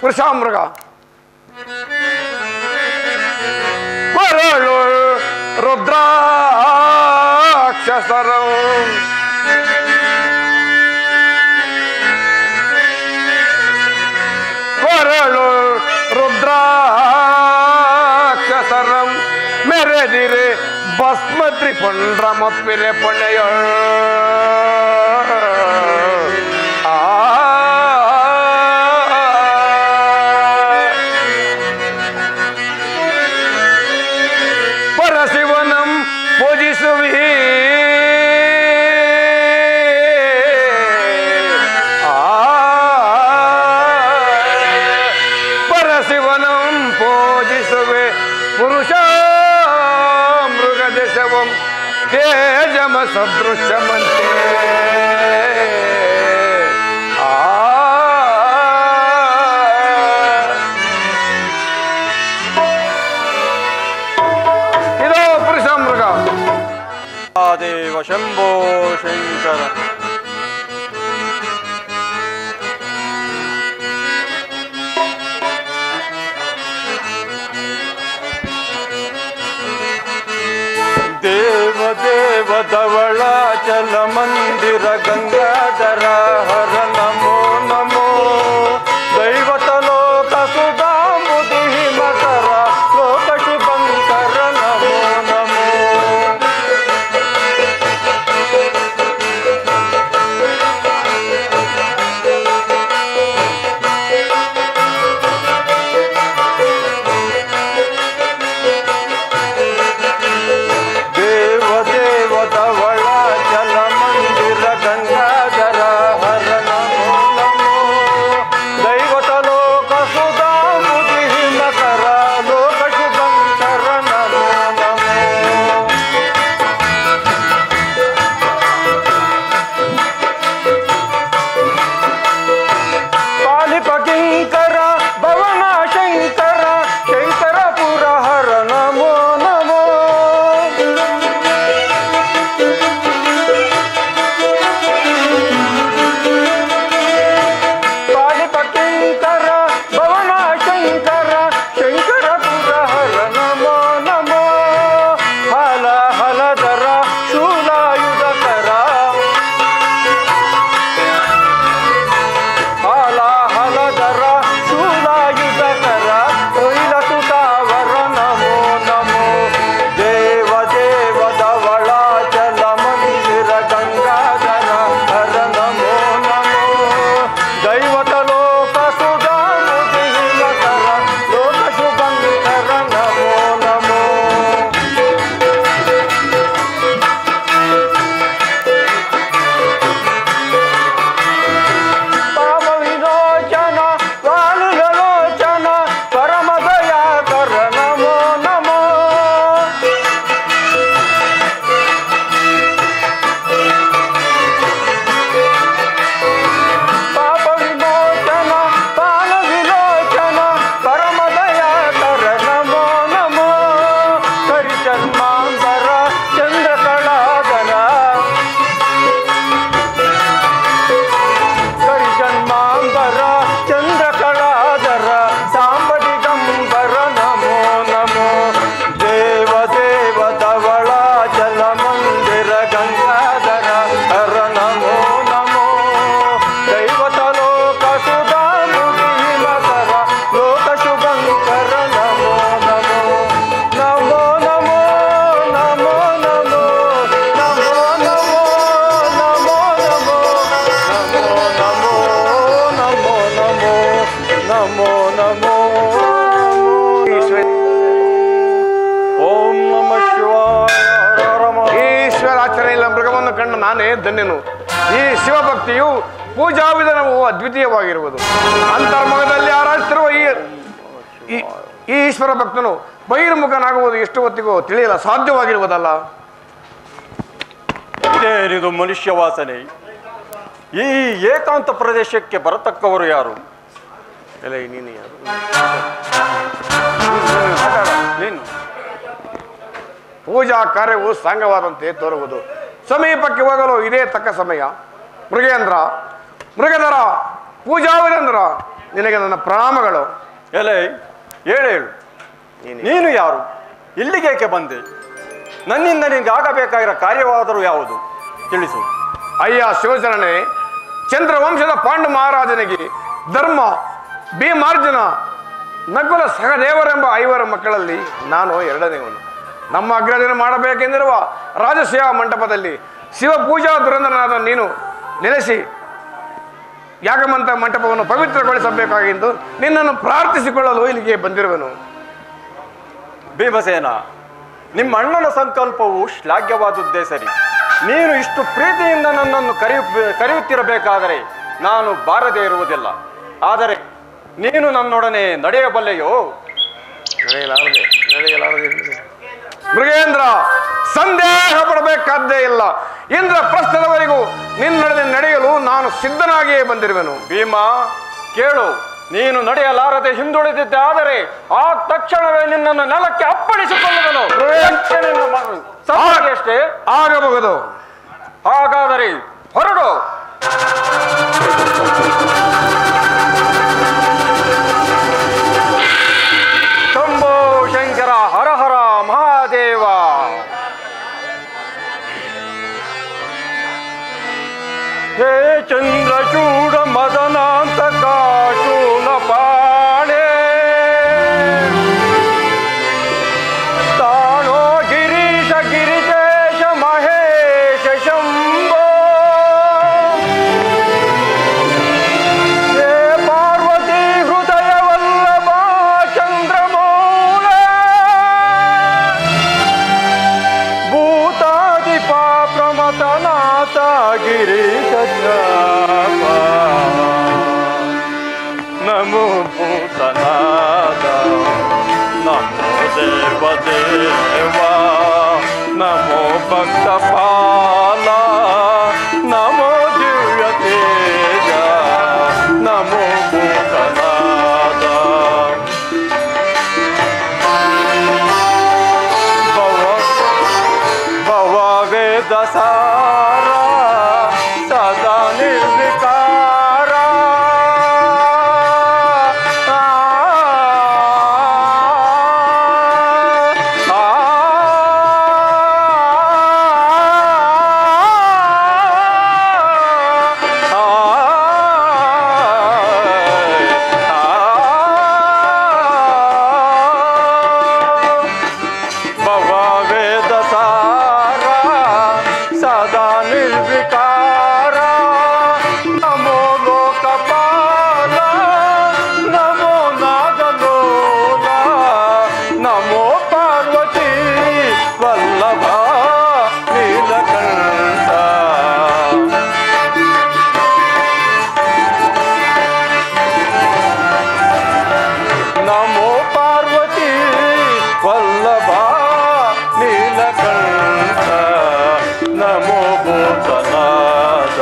ಪುರುಷಾಮೃಗ. ಕೊರಳು ರುದ್ರಾಕ್ಷಸರಂ ಕೊರಳು ರುದ್ರಾಕ್ಷಸರಂ ಮೆರೆದಿರೆ ಭಸ್ಮತ್ರಿ ಪೊಂಡ್ರಮಪ್ಪಿರೆ ಪೊಣೆಯ ಪರಶಿವನಂ ಪೂಜಿಸುವಿ ಪರಶಿವನಂ ಪೂಜಿಸುವೆ ಪುರುಷ ಮೃಗದೇಶವಂ ತೇಜಮ ಸದೃಶಮಂತೆ ಇದು ಪುರುಷ ಮೃಗ.
ದೇವ ಶಂಭೋ ಶಂಕರ. ದೇವದೇವದವಳಾಚಲ ಮಂದಿರ ಗಂಗಾಧರ ಹರ ನಮೋ ನಮೋ ದೈವತಲೋಕ ಸುಧಾಂಬುಧಿ ಮಕರ ಲೋಕ ಶುಭಂಕರ ನಮೋ ನಮೋ ದೇವದೇವದವಳಾಚಲ ಮಂದಿರ ಗಂಗಾಧರ ಹರ ನಮೋ ನಮೋ ದೈವತಲೋಕ ಸುಧಾಂಬುಧಿ ಮಕರ ಲೋಕ ಶುಭಂಕರ ನಮೋ ನಮೋ ಪಾಲಿಪ ಕಿಂಕರ ಭವನ ಶಂಕರ ಶಂಕರ ಪುರ ಹರ ನಮೋ ನಮೋ ಪಾಲಿಪ ಕಿಂಕರ ಭವನ ಶಂಕರ ಶಂಕರ ಪುರ ಹರ ನಮೋ ನಮೋ ಹಲ ಹಲಧರ ಶೂಲಾಯುಧಕರ ಹಾಲ ಹಲಧರ ಶೂಲಾಯುಧಕರ ಕೊಯ್ಲತುತಾವರ ನಮೋ ನಮೋ ದೇವದೇವದವಳಾಚಲ ಮಂದಿರ ಗಂಗಾಧರ ಹರ ನಮೋ ನಮೋ ದೈವತಲೋಕ ಸುಧಾಂಬುಧಿ ಮಕರ ಲೋಕ ಶುಭಂಕರ ನಮೋ ನಮೋ ಪಾಪ ವಿರೋಚನ ವಾಲುಲೋಚನ ಪರಮ ದಯಾಕರ ನಮೋ ನಮೋ ಪಾಪ ವಿಮೋಚನ ಪಾಲ ವಿಲೋಚನ ಪರಮ ದಯಾಕರ ನಮೋ ನಮೋ ಕರಿಚನ್ಮಾಂಬರ ಚಂದ್ರಕಳಾಧರ ಕರಿಜನ್ಮಾಂಬರ ಚಂದ್ರಕಳಾಧರ ಸಾಂಬಡಿಗಂಬರ ನಮೋ ನಮೋ ದೇವದೇವದವಳಾಚಲ ಮಂದಿರ ಗಂಗಾಧರ ಹರ ನಮೋ ನಮೋ ದೈವತಲೋಕ ಸುಧಾಂಬುಧಿ ಮಕರ ಲೋಕ ಶುಭಂಕರ ನಮೋ ನಮೋ ನಮೋ ನಮೋ ನಮೋ ನಮೋ ನಮೋ ನಮೋ ನಮೋ ನಮೋ ನಮೋ ನಮೋ ನಮೋ ನಮೋ ನಮೋ ಓಂ ನಮಃ ಶಿವಾಯ ಹರ ಹರ ಮಹಾದೇವ.
ಈಶ್ವರಾಚರಣೆಯಿಂದ ಮೃಗವನ್ನು ಕಂಡ ನಾನೇ ಧನ್ಯನು. ಈ ಶಿವಭಕ್ತಿಯು ಪೂಜಾ ವಿಧಾನವು ಅದ್ವಿತೀಯವಾಗಿರುವುದು. ಅಂತರ್ಮುಖದಲ್ಲಿ ಆರಾಧಿಸಿರುವ ಈ ಈಶ್ವರ ಭಕ್ತನು ಬಹಿರ್ಮುಖನಾಗುವುದು ಎಷ್ಟು ಹೊತ್ತಿಗೂ ತಿಳಿಯಲ್ಲ ಸಾಧ್ಯವಾಗಿರುವುದಲ್ಲ.
ಇದೇನಿದು ಮನುಷ್ಯ ವಾಸನೆ? ಈ ಏಕಾಂತ ಪ್ರದೇಶಕ್ಕೆ ಬರತಕ್ಕವರು ಯಾರು?
ಎಲ್ಲ ನೀನು ಯಾರು?
ನೀನು
ಪೂಜಾ ಕಾರ್ಯವು ಸಾಂಗವಾದಂತೆ ತೋರುವುದು. ಸಮೀಪಕ್ಕೆ ಹೋಗಲು ಇದೇ ತಕ್ಕ ಸಮಯ. ಮೃಗೇಂದ್ರ, ಮೃಗಧರ, ಪೂಜಾವೀರೇಂದ್ರ, ನಿನಗೆ ನನ್ನ ಪ್ರಣಾಮಗಳು.
ಎಲೆ ಹೇಳು, ನೀನು ಯಾರು? ಇಲ್ಲಿಗೇಕೆ ಬಂದೆ? ನನ್ನಿಂದ ನಿನಗೆ ಆಗಬೇಕಾಗಿರೋ ಕಾರ್ಯವಾದರೂ ಯಾವುದು ತಿಳಿಸು.
ಅಯ್ಯ ಶಿವಶರಣೆ, ಚಂದ್ರವಂಶದ ಪಾಂಡು ಮಹಾರಾಜನಿಗೆ ಧರ್ಮ, ಭೀಮಾರ್ಜುನ, ನಕುಲ ಸಹದೇವರೆಂಬ 5 ಮಕ್ಕಳಲ್ಲಿ ನಾನು 2ನೇವನು. ನಮ್ಮ ಅಗ್ರಜನ ಮಾಡಬೇಕೆಂದಿರುವ ರಾಜಸೇವಾ ಮಂಟಪದಲ್ಲಿ ಶಿವಪೂಜಾ ದುರಂಧರನಾದ ನೀನು ನೆಲೆಸಿ ಯಾಗಮಂತ ಮಂಟಪವನ್ನು ಪವಿತ್ರಗೊಳಿಸಬೇಕಾಗೆಂದು ನಿನ್ನನ್ನು ಪ್ರಾರ್ಥಿಸಿಕೊಳ್ಳಲು ಇಲ್ಲಿಗೆ ಬಂದಿರುವೆನು.
ಭೀಮಸೇನ, ನಿಮ್ಮ ಅಣ್ಣನ ಸಂಕಲ್ಪವು ಶ್ಲಾಘ್ಯವಾದುದ್ದೇ ಸರಿ. ನೀನು ಇಷ್ಟು ಪ್ರೀತಿಯಿಂದ ನನ್ನನ್ನು ಕರೆಯುತ್ತಿರಬೇಕಾದರೆ ನಾನು ಬಾರದೇ ಇರುವುದಿಲ್ಲ. ಆದರೆ ನೀನು ನನ್ನೊಡನೆ ನಡೆಯಬಲ್ಲೆಯೋ?
ನಡೆಯಲಾರದೆ ಮೃಗೇಂದ್ರ, ಸಂದೇಹ ಪಡಬೇಕಾದ್ದೇ ಇಲ್ಲ. ಇಂದ್ರಪ್ರಸ್ಥದವರೆಗೂ ನಿನ್ನೊಡನೆ ನಡೆಯಲು ನಾನು ಸಿದ್ಧನಾಗಿಯೇ ಬಂದಿರುವೆನು.
ಭೀಮ, ಕೇಳು, ನೀನು ನಡೆಯಲಾರದೆ ಹಿಂದುಳಿದಿದ್ದೆ ಆದರೆ ಆ ತಕ್ಷಣವೇ ನಿನ್ನನ್ನು ನೆಲಕ್ಕೆ ಅಪ್ಪಳಿಸಿಕೊಳ್ಳುವನು. ಅಷ್ಟೇ
ಆಗಬಹುದು.
ಹಾಗಾದರೆ ಹೊರಡು. ಶಂಭೋ ಶಂಕರ ಹರ ಹರ ಮಹಾದೇವ. ಹೇ ಚಂದ್ರಚೂಡ ಮದನಾಂತಕ ಶೂಲಪಾಣೆ ತಾಣೋ ಗಿರೀಶ ಗಿರಿಜೇಶ ಮಹೇಶ ಶಂಭೋ ಹೇ ಪಾರ್ವತಿ ಹೃದಯ ವಲ್ಲಭ ಚಂದ್ರಮೌಳ ಭೂತಾದಿಪ ಪ್ರಮತನಾಥ ಗಿರೀಶ ಚಾಪ ನಮೋ ಭೂತನಾಥ ನಮೋ ದೇವದೇವ ನಮೋ ಭಕ್ತಪಾಲ ನಮೋ ದಿವ್ಯ ತೇಜ ನಮೋ ಭೂತನಾಥ ಭವ ವೇದ ಸಾರ ಸದಾ ನಿರ್ವಿಕಾರ ವೇದ ಸಾರ ಸದಾ ನಿರ್ವಿಕಾರ ನಮೋ ಲೋಕಪಾಲ ನಮೋ ನಾಗಲೋಲ ನಮೋ ಪಾರ್ವತಿ ವಲ್ಲಭ ನೀಲಕಂಠ ನಮೋ ಪಾರ್ವತಿ ವಲ್ಲಭ ನೀಲಕಂಠ ನಮೋ ಭೂತನಾಥ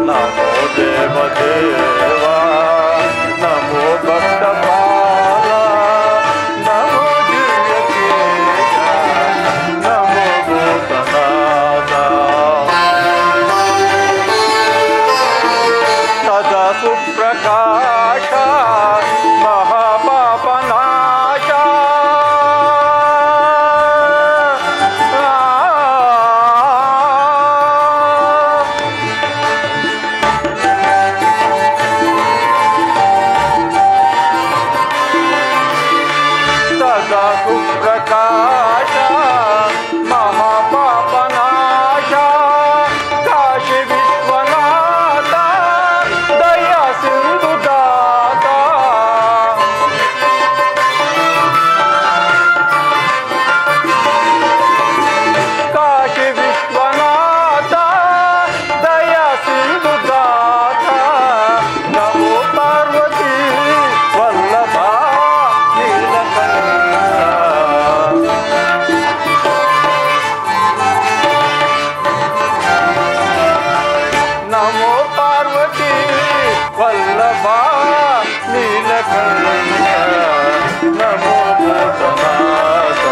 ನಮೋ ದೇವದೇವ ನಮೋ ಭಕ್ತಪಾಲ ನಮೋ ದಿವ್ಯ ತೇಜ ನಮೋ ಭೂತನಾಥ ಸದಾ ಸುಪ್ರಕಾಶ ಮಹಾಪಾಪನಾಶ ಸದಾ ಸುಪ್ರಕಾಶ ಮಹಾಪಾಪನಾಶ ಕಾಶಿ ವಿಶ್ವನಾಥ ದಯಾ ಸಿಂಧುದಾತ ಕಾಶಿ ವಿಶ್ವನಾಥ ದಯಾ ಸಿಂಧುದಾತ ನಮೋ ಪಾರ್ವತಿ ವಲ್ಲಭ ನೀಲಕಂಠ ನಮೋ ಪಾರ್ವತಿ ವಲ್ಲಭ ನೀಲಕಂಠ ನಮೋ ಭೂತನಾಥ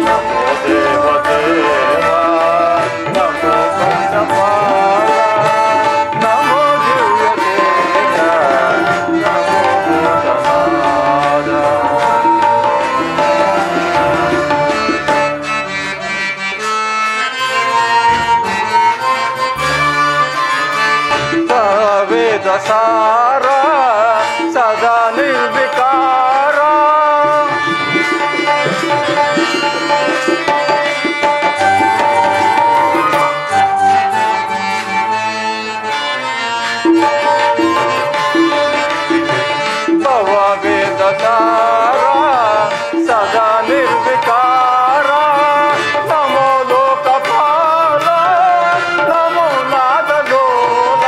ನಮೋ ದೇವದೇವ ನಮೋ ಭಕ್ತಪಾಲ ನಮೋ ದಿವ್ಯ ತೇಜ ನಮೋ ಭೂತನಾಥ ವೇದ ಸಾರ ಸದಾ ನಿರ್ವಿಕಾರ ಭವ ವೇದ ಸಾರ ಸದಾ ನಿರ್ವಿಕಾರ ನಮೋ ಲೋಕಪಾಲ ನಮೋ ನಾದಲೋಲ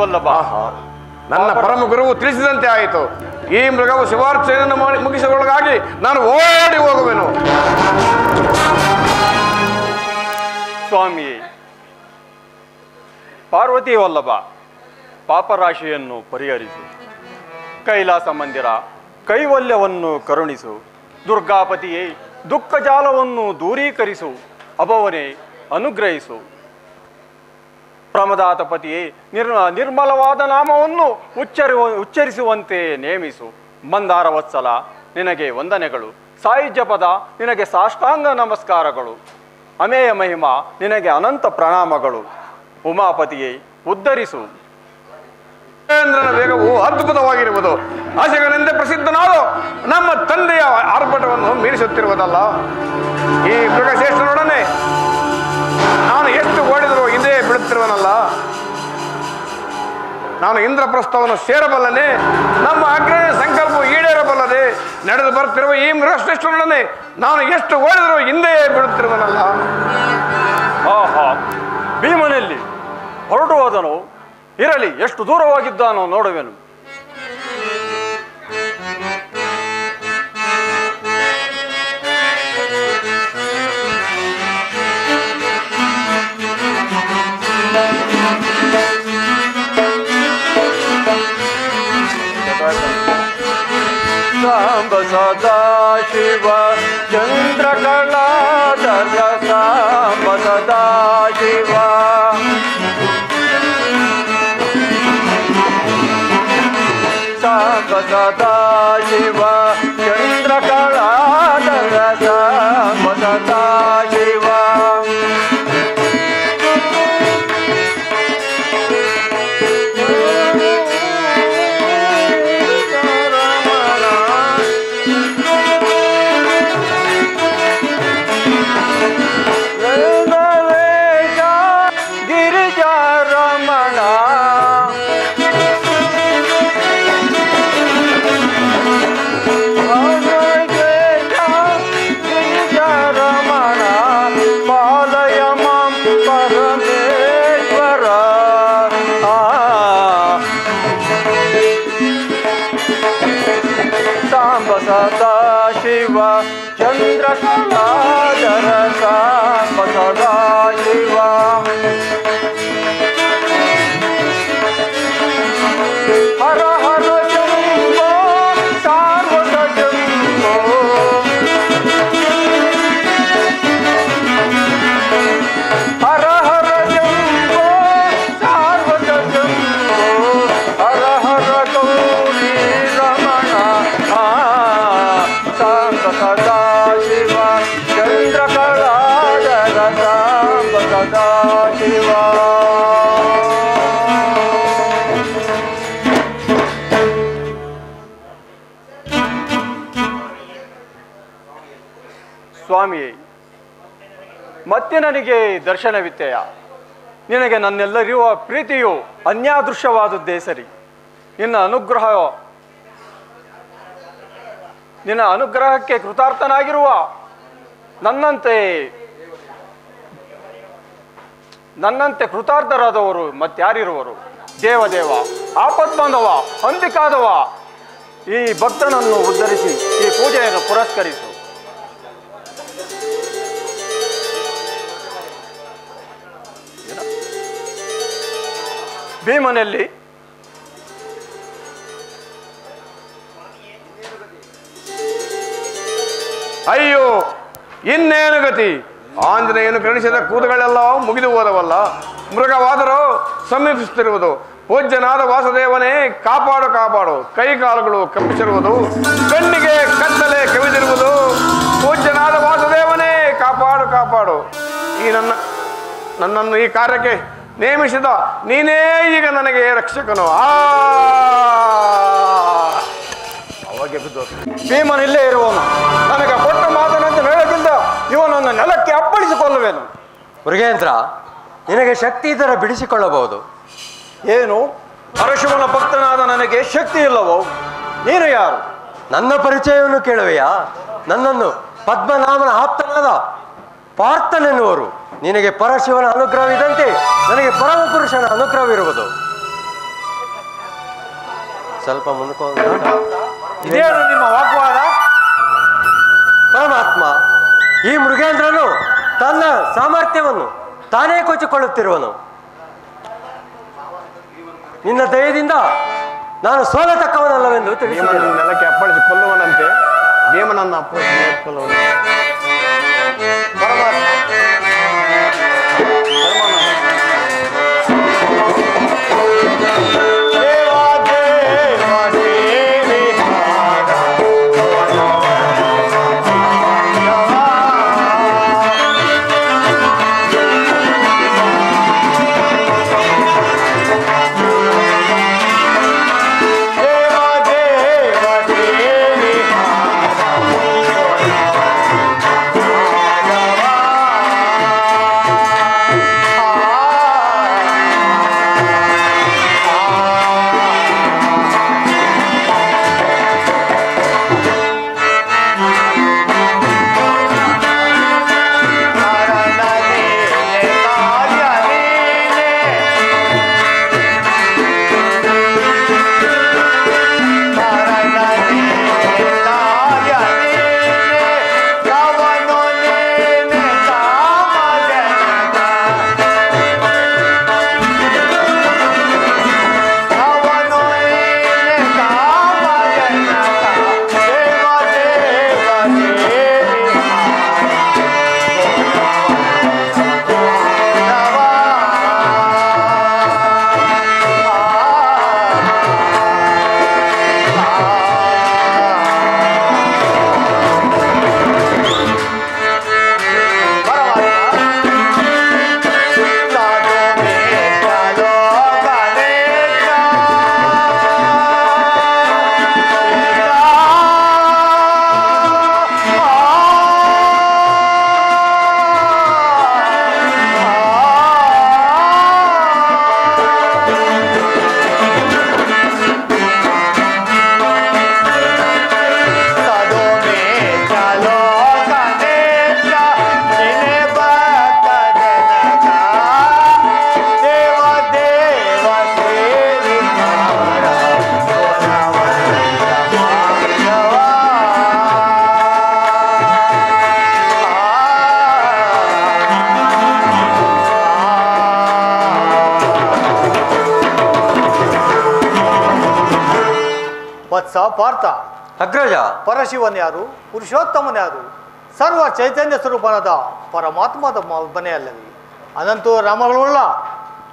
ವಲ್ಲಭ.
ನನ್ನ ಪರಮ ಗುರುವು ತಿಳಿಸಿದಂತೆ ಆಯಿತು. ಈ ಮೃಗವು ಶಿವಾರ್ಚನೆಯನ್ನು ಮುಗಿಸುವೊಳಗಾಗಿ ನಾನು ಓಡಿ ಹೋಗುವೆನು.
ಸ್ವಾಮಿ, ಪಾರ್ವತಿ ವಲ್ಲಭ, ಪಾಪರಾಶಿಯನ್ನು ಪರಿಹರಿಸು. ಕೈಲಾಸ ಮಂದಿರ ಕೈವಲ್ಯವನ್ನು ಕರುಣಿಸು. ದುರ್ಗಾಪತಿಯೇ, ದುಃಖ ಜಾಲವನ್ನು ದೂರೀಕರಿಸು. ಅಭವನೇ, ಅನುಗ್ರಹಿಸು. ಪ್ರಮದಾತಪತಿಯೇ, ನಿರ್ಮಲವಾದ ನಾಮವನ್ನು ಉಚ್ಚರಿಸುವಂತೆ ನೇಮಿಸು. ಮಂದಾರ ವತ್ಸಲ, ನಿನಗೆ ವಂದನೆಗಳು. ಸಾಯುಜ್ಯ ಪದ, ನಿನಗೆ ಸಾಷ್ಟಾಂಗ ನಮಸ್ಕಾರಗಳು. ಅಮೇಯ ಮಹಿಮಾ, ನಿನಗೆ ಅನಂತ ಪ್ರಣಾಮಗಳು. ಉಮಾಪತಿಯೇ, ಉದ್ಧರಿಸು.
ಚಂದ್ರನ ವೇಗವು ಅದ್ಭುತವಾಗಿರುವುದು. ಆಶೆಗನೆಂದೇ ಪ್ರಸಿದ್ಧನಾದ ನಮ್ಮ ತಂದೆಯ ಆರ್ಭಟವನ್ನು ಮೀರಿಸುತ್ತಿರುವುದಲ್ಲ. ಈ ಮೃಗಶ್ರೇಷ್ಠನೊಡನೆ ನಾನು ಎಷ್ಟು ಓಡಿದರೂ ಹಿಂದೆ ಬೀಳುತ್ತಿರುವನಲ್ಲ. ನಾನು ಇಂದ್ರಪ್ರಸ್ಥವನ್ನು ಸೇರಬಲ್ಲನೆ, ನಮ್ಮ ಅಗ್ರಯ ಸಂಕಲ್ಪವು ಈಡೇರಬಲ್ಲದೆ. ನಡೆದು ಬರುತ್ತಿರುವ ಈ ಮೃಗಶ್ರೇಷ್ಠನೊಡನೆ ನಾನು ಎಷ್ಟು ಓಡಿದರೂ ಹಿಂದೆ ಬೀಳುತ್ತಿರುವನಲ್ಲ.
ಆಹಾ, ಭೀಮನಲ್ಲಿ ಹೊರಟು ಹೋದನು. ಇರಲಿ, ಎಷ್ಟು ದೂರವಾಗಿದ್ದಾನೋ ನೋಡುವೆನು. ಸಾಂಬ ಸದಾ ಶಿವ ಚಂದ್ರಕಲಾಧರ ಸಾಂಬ ಸದಾ ಶಿವ. ಸಾಂಬ ಸದಾ ಶಿವ ಚಂದ್ರಕಲಾಧರ ಸಾಂಬ ಸದಾ ಶಿವ. ಸದಾ ಶಿವ ಚಂದ್ರಕಲಾಧರ ಸಾಂಬ ಸದಾ ಶಿವ. ಹರ ಹರ ಶಂಭೋ ಸಾರ್ವತ ಶಂಭೋ. ಹರ ಹರ ಶಂಭೋ ಸಾರ್ವತ ಶಂಭೋ. ಹರ ಹರ ಗೌರಿ ರಮಣ. ಸಾಂಬ ಸದಾ ಶಿವ ಚಂದ್ರಕಲಾಧರ ಸಾಂಬ ಸದಾ ಶಿವ. ಸ್ವಾಮಿಯೇ, ಮತ್ತೆ ನನಗೆ ದರ್ಶನವಿತ್ತೆಯ? ನಿನಗೆ ನನ್ನೆಲ್ಲರಿರುವ ಪ್ರೀತಿಯು ಅನ್ಯಾದೃಶ್ಯವಾದದ್ದೇ ಸರಿ. ನಿನ್ನ ಅನುಗ್ರಹಕ್ಕೆ ಕೃತಾರ್ಥನಾಗಿರುವ ನನ್ನಂತೆ ಕೃತಾರ್ಥರಾದವರು ಮತ್ಯಾರಿರುವರು? ದೇವದೇವ, ಆಪದ್ಬಂಧವ, ಅಂಬಿಕಾದವ, ಈ ಭಕ್ತನನ್ನು ಉದ್ಧರಿಸಿ ಈ ಪೂಜೆಯನ್ನು ಪುರಸ್ಕರಿಸು. ಭೀಮನಲ್ಲಿ
ಅಯ್ಯೋ, ಇನ್ನೇನು ಗತಿ? ಆಂಜನೇಯನು ಕರುಣಿಸಿದ ಕೂದಗಳೆಲ್ಲ ಮುಗಿದು ಹೋದವಲ್ಲ. ಮೃಗವಾದರೂ ಸಮೀಪಿಸುತ್ತಿರುವುದು. ಪೂಜ್ಯನಾದ ವಾಸುದೇವನೇ, ಕಾಪಾಡು ಕಾಪಾಡು. ಕೈಕಾಲುಗಳು ಕಂಪಿಸಿರುವುದು, ಕಣ್ಣಿಗೆ ಕತ್ತಲೆ ಕವಿದಿರುವುದು. ಪೂಜ್ಯನಾದ ವಾಸುದೇವನೇ, ಕಾಪಾಡು ಕಾಪಾಡು. ಈ ನನ್ನನ್ನು ಈ ಕಾರ್ಯಕ್ಕೆ ನೇಮಿಸಿದ ನೀನೇ ಈಗ ನನಗೆ ರಕ್ಷಕನು. ಅವಾಗೆ ಬಿದ್ದು
ಭೀಮನಿಲ್ಲೇ ಇರುವನು. ನನಗೆ ಕೊಟ್ಟ ಮಾತನಂತೆ ಹೇಳದಿಂದ ಇವನನ್ನು ನೆಲಕ್ಕೆ ಅಪ್ಪಳಿಸಿಕೊಳ್ಳುವೆನು.
ಮೃಗೇಂದ್ರ, ನಿನಗೆ ಶಕ್ತಿ ಇದ್ದರೆ ಬಿಡಿಸಿಕೊಳ್ಳಬಹುದು.
ಏನು? ಪರಶುವನ ಭಕ್ತನಾದ ನನಗೆ ಶಕ್ತಿ ಇಲ್ಲವೋ? ನೀನು ಯಾರು?
ನನ್ನ ಪರಿಚಯವನ್ನು ಕೇಳುವೆಯಾ? ನನ್ನನ್ನು ಪದ್ಮನಾಮನ ಆಪ್ತನಾದ ಪಾರ್ಥನೆನ್ನುವರು. ನಿನಗೆ ಪರಶಿವನ ಅನುಗ್ರಹವಿದ್ದಂತೆ ನನಗೆ ಪರಮಪುರುಷನ ಅನುಗ್ರಹವಿರುವುದು. ಸ್ವಲ್ಪ ಮುಂದಕ್ಕೆ
ಇದೇನು ನಿಮ್ಮ ವಾಗ್ವಾದ?
ಪರಮಾತ್ಮ, ಈ ಮೃಗೇಂದ್ರನು ತನ್ನ ಸಾಮರ್ಥ್ಯವನ್ನು ತಾನೇ ಕೊಚ್ಚಿಕೊಳ್ಳುತ್ತಿರುವನು. ನಿನ್ನ ದಯದಿಂದ ನಾನು ಸೋಲತಕ್ಕವನಲ್ಲವೆಂದು ತಿಳಿಸಿ
ನೆಲಕ್ಕೆ ಅಪ್ಪಳಿಸಿ ಕೊಲ್ಲುವನಂತೆ ಭೀಮನನ್ನು ಅಪ್ಪಳಿಸಿ ಕೊಲ್ಲುವನು. ಪರಮಾತ್ಮ ಪಾರ್ಥ,
ಅಗ್ರಜ,
ಪರಶಿವನ್ ಯಾರು? ಪುರುಷೋತ್ತಮನ್ ಯಾರು? ಸರ್ವ ಚೈತನ್ಯ ಸ್ವರೂಪನಾದ ಪರಮಾತ್ಮದ ಒಬ್ಬನೇ ಅಲ್ಲವೇ? ಅನಂತ ರಾಮಗಳುಳ್ಳ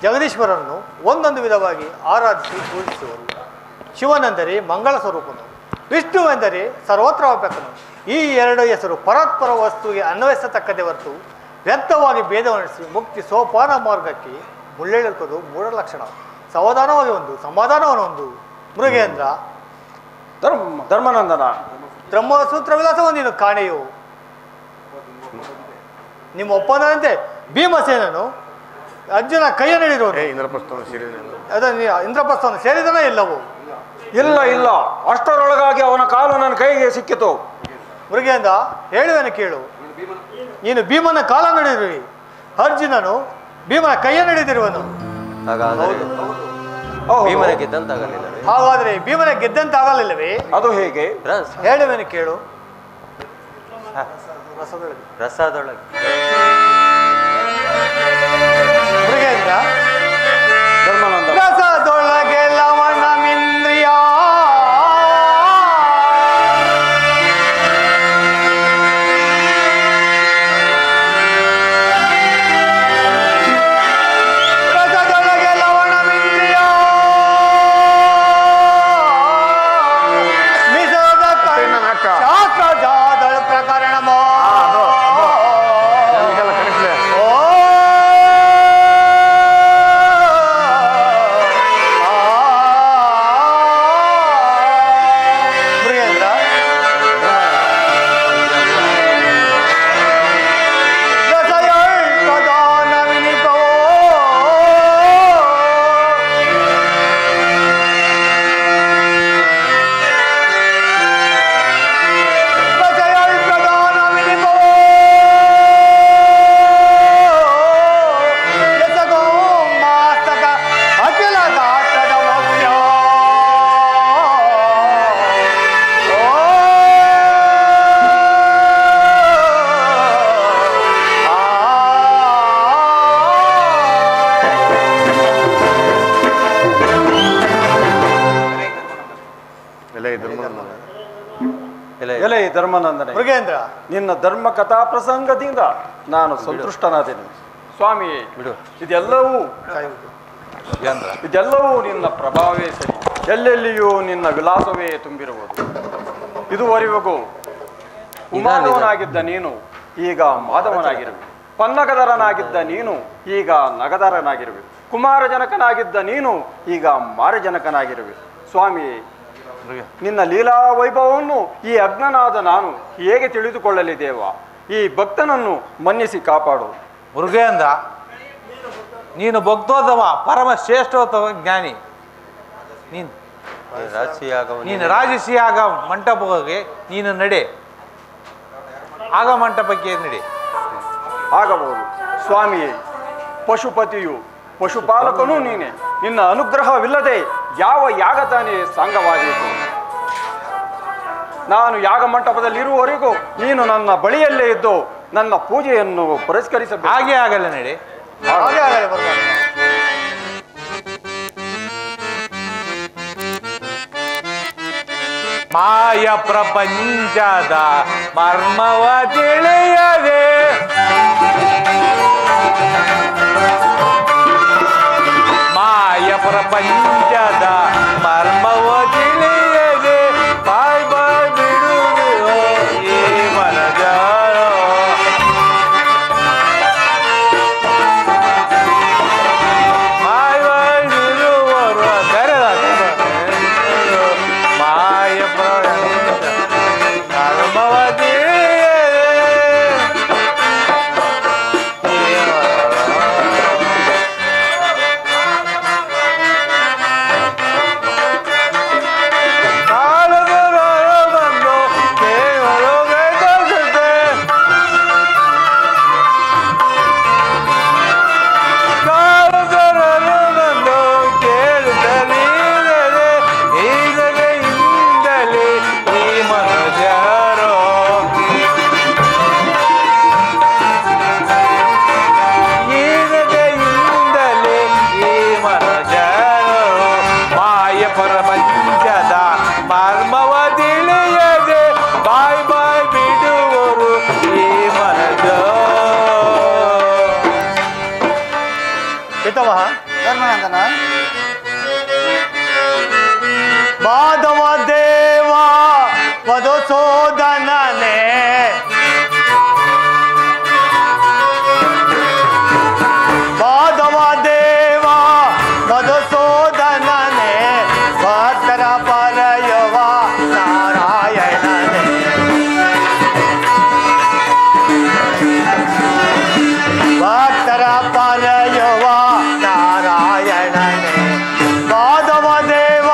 ಜಗದೀಶ್ವರನ್ನು ಒಂದೊಂದು ವಿಧವಾಗಿ ಆರಾಧಿಸಿ ಪೂಜಿಸುವರು. ಶಿವನೆಂದರೆ ಮಂಗಳ ಸ್ವರೂಪನು, ವಿಷ್ಣುವೆಂದರೆ ಸರ್ವತ್ರ ವ್ಯಾಪಕನು. ಈ ಎರಡು ಹೆಸರು ಪರಸ್ಪರ ವಸ್ತುವಿಗೆ ಅನ್ವಯಿಸತಕ್ಕದೇ ಹೊರತು ವ್ಯಕ್ತವಾಗಿ ಭೇದವನ್ನಿಸಿ ಮುಕ್ತಿ ಸೋಪಾನ ಮಾರ್ಗಕ್ಕೆ ಮುಳ್ಳೆಳುವುದು ಮೂಢ ಲಕ್ಷಣ. ಸಮಾಧಾನವಾಗಿ ಒಂದು ಸಮಾಧಾನವನ್ನೊಂದು. ಮೃಗೇಂದ್ರ,
ಧರ್ಮನಂದನ,
ಬ್ರಹ್ಮಸೂತ್ರ ವಿಲಾಸವನ್ನು ನೀನು ಕಾಣೆಯು. ನಿಮ್ಮ ಒಪ್ಪಂದದಂತೆ ಭೀಮಸೇನನು ಅರ್ಜುನ ಕೈಯನ್ನು ಹಿಡಿದವನು. ಇಂದ್ರಪ್ರಸ್ಥವನ್ನು ಸೇರಿದನ ಇಲ್ಲವೋ?
ಇಲ್ಲ ಇಲ್ಲ, ಅಷ್ಟರೊಳಗಾಗಿ ಅವನ ಕಾಲು ನನ್ನ ಕೈಗೆ ಸಿಕ್ಕಿತು.
ಮೃಗೇಂದ್ರ, ಹೇಳುವೆನು ಕೇಳು. ನೀನು ಭೀಮನ ಕಾಲ ನಡೆದಿರುವಿ, ಅರ್ಜುನನು ಭೀಮನ ಕೈಯನ್ನು ಹಿಡಿದಿರುವನು.
ಭೀಮನ ಗೆದ್ದಂತಾಗಲಿಲ್ಲ.
ಹಾಗಾದ್ರೆ ಭೀಮನ ಗೆದ್ದಂತಾಗಲಿಲ್ಲವೇ?
ಅದು ಹೇಗೆ?
ಹೇಳುವೆನು ಕೇಳು.
ರಸದೊಳಗೆ
ಮೃಗೇಂದ್ರ,
ಧರ್ಮನಂದನ,
ರಸದೊಳಗೆ ಲವಣಮಿಂದ್ರಿಯ
ಧರ್ಮನಂದನೆ,
ಮೃಗೇಂದ್ರ,
ನಿನ್ನ ಧರ್ಮ ಕಥಾ ಪ್ರಸಂಗದಿಂದ ನಾನು ಸಂತುಷ್ಟನಾದೆನು. ಸ್ವಾಮಿಯೇ, ಇದೆಲ್ಲವೂ ನಿನ್ನ ಪ್ರಭಾವವೇ ಸರಿ. ಎಲ್ಲೆಲ್ಲಿಯೂ ನಿನ್ನ ವಿಲಾಸವೇ ತುಂಬಿರುವುದು. ಇದುವರೆಗೂ ಕುಮಾರವನಾಗಿದ್ದ ನೀನು ಈಗ ಮಾಧವನಾಗಿರುವೆ. ಪನ್ನಗದರನಾಗಿದ್ದ ನೀನು ಈಗ ನಗದರನಾಗಿರುವೆ. ಕುಮಾರ ಜನಕನಾಗಿದ್ದ ನೀನು ಈಗ ಮಾರಜನಕನಾಗಿರುವೆ. ಸ್ವಾಮಿಯೇ, ನಿನ್ನ ಲೀಲಾ ವೈಭವವನ್ನು ಈ ಅಜ್ಞನಾದ ನಾನು ಹೇಗೆ ತಿಳಿದುಕೊಳ್ಳಲಿ ದೇವ? ಈ ಭಕ್ತನನ್ನು ಮನ್ನಿಸಿ ಕಾಪಾಡು.
ಮೃಗೇಂದ್ರ, ನೀನು ಭಕ್ತೋತ್ತಮ, ಪರಮ ಶ್ರೇಷ್ಠೋತ್ತಮ ಜ್ಞಾನಿ. ನೀನು ರಾಜಸಿ ಆಗ ಮಂಟಪಕ್ಕೆ ನೀನು ನಡೆ. ಆಗ ಮಂಟಪಕ್ಕೆ ನಡೆ.
ಆಗಬಹುದು ಸ್ವಾಮಿಯೇ. ಪಶುಪತಿಯು ಪಶುಪಾಲಕನೂ ನೀನೆ. ನಿನ್ನ ಅನುಗ್ರಹವಿಲ್ಲದೆ ಯಾವ ಯಾಗ ತಾನೇ ಸಾಂಗವಾದೀತು? ನಾನು ಯಾಗ ಮಂಟಪದಲ್ಲಿರುವವರೆಗೂ ನೀನು ನನ್ನ ಬಳಿಯಲ್ಲೇ ಇದ್ದು ನನ್ನ ಪೂಜೆಯನ್ನು ಪುರಸ್ಕರಿಸಬೇಕು.
ಹಾಗೆ ಆಗಲ್ಲ ನಡೆ.
ಹಾಗೆ ಆಗಲಿ ಬರ್ತಾರೆ.
ಮಾಯ ಪ್ರಪಂಚದ ಮರ್ಮವ ತಿಳಿಯದೆ ಮಾಯ ಪ್ರಪಂಚದ ಮರ್ಮವ ತಿಳಿಯದೆ ಬಾಯ್ ಬಾಯ್ ಬಿಡುವ ಈ ಮನಜ ಬಾಯ್ ಬಾಯ್ ಬಿಡುವರು ಕರೆದ ಮಾಯ ಪ್ರಪಂಚ ಮರ್ಮವ
ಮಾಧವ ದೇವ ಮಧುಸೂದನನೇ ಮಾಧವ ದೇವ ಮಧುಸೂದನನೇ ಭಕ್ತರ ಪರಯವ ನಾರಾಯಣನೇ ಭಕ್ತರ ಪರಯವ ನಾರಾಯಣನೇ ಮಾಧವ ದೇವ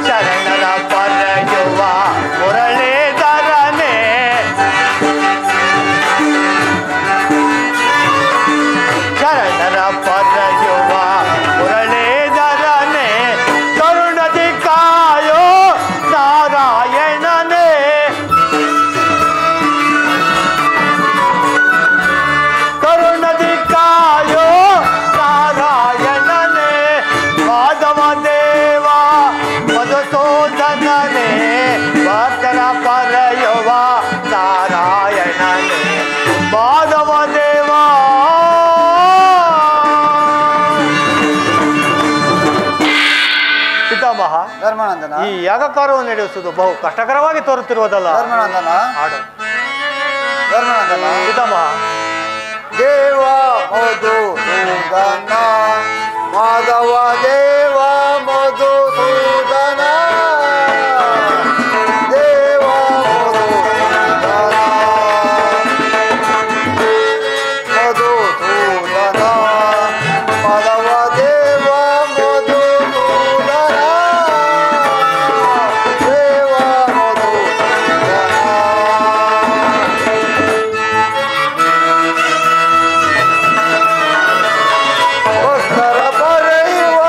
ಶರಣರ ಪರಯುವ ಮುರಳೀಧರನೇ ಶರಣರ ಪರಯುವ ಮುರಳೀಧರನೇ ಕರುಣದಿ ಕಾಯೋ ನಾರಾಯಣನೇ ಕರುಣದಿ ಕಾಯೋ ನಾರಾಯಣನೇ ಮಾಧವ ದೇವ ಮಧುಸೂದನನೇ ಭಕ್ತರ ಪರಯುವ ನಾರಾಯಣನೇ ಮಾಧವ ದೇವ ಪಿತಾಮಹ
ಧರ್ಮಾನಂದನ
ಈ ಯಾಗಕಾರವನ್ನು ನಡೆಸುವುದು ಬಹು ಕಷ್ಟಕರವಾಗಿ ತೋರುತ್ತಿರುವುದಲ್ಲ.
ಧರ್ಮಾನಂದನ
ಹಾಡು
ಧರ್ಮಾನಂದನ
ಪಿತಾಮಹ
ದೇವ ಮಧುಸೂದನ ಮಾಧವ ದೇವ ಮಧುಸೂದನ ದೇವ ಮಧುಸೂದನ ಮಧುಸೂದನ ಮಾಧವ ದೇವ ಮಧುಸೂದನ ದೇವ ಮಧುಸೂದನ ಭಕ್ತರ ಪರೆಯುವ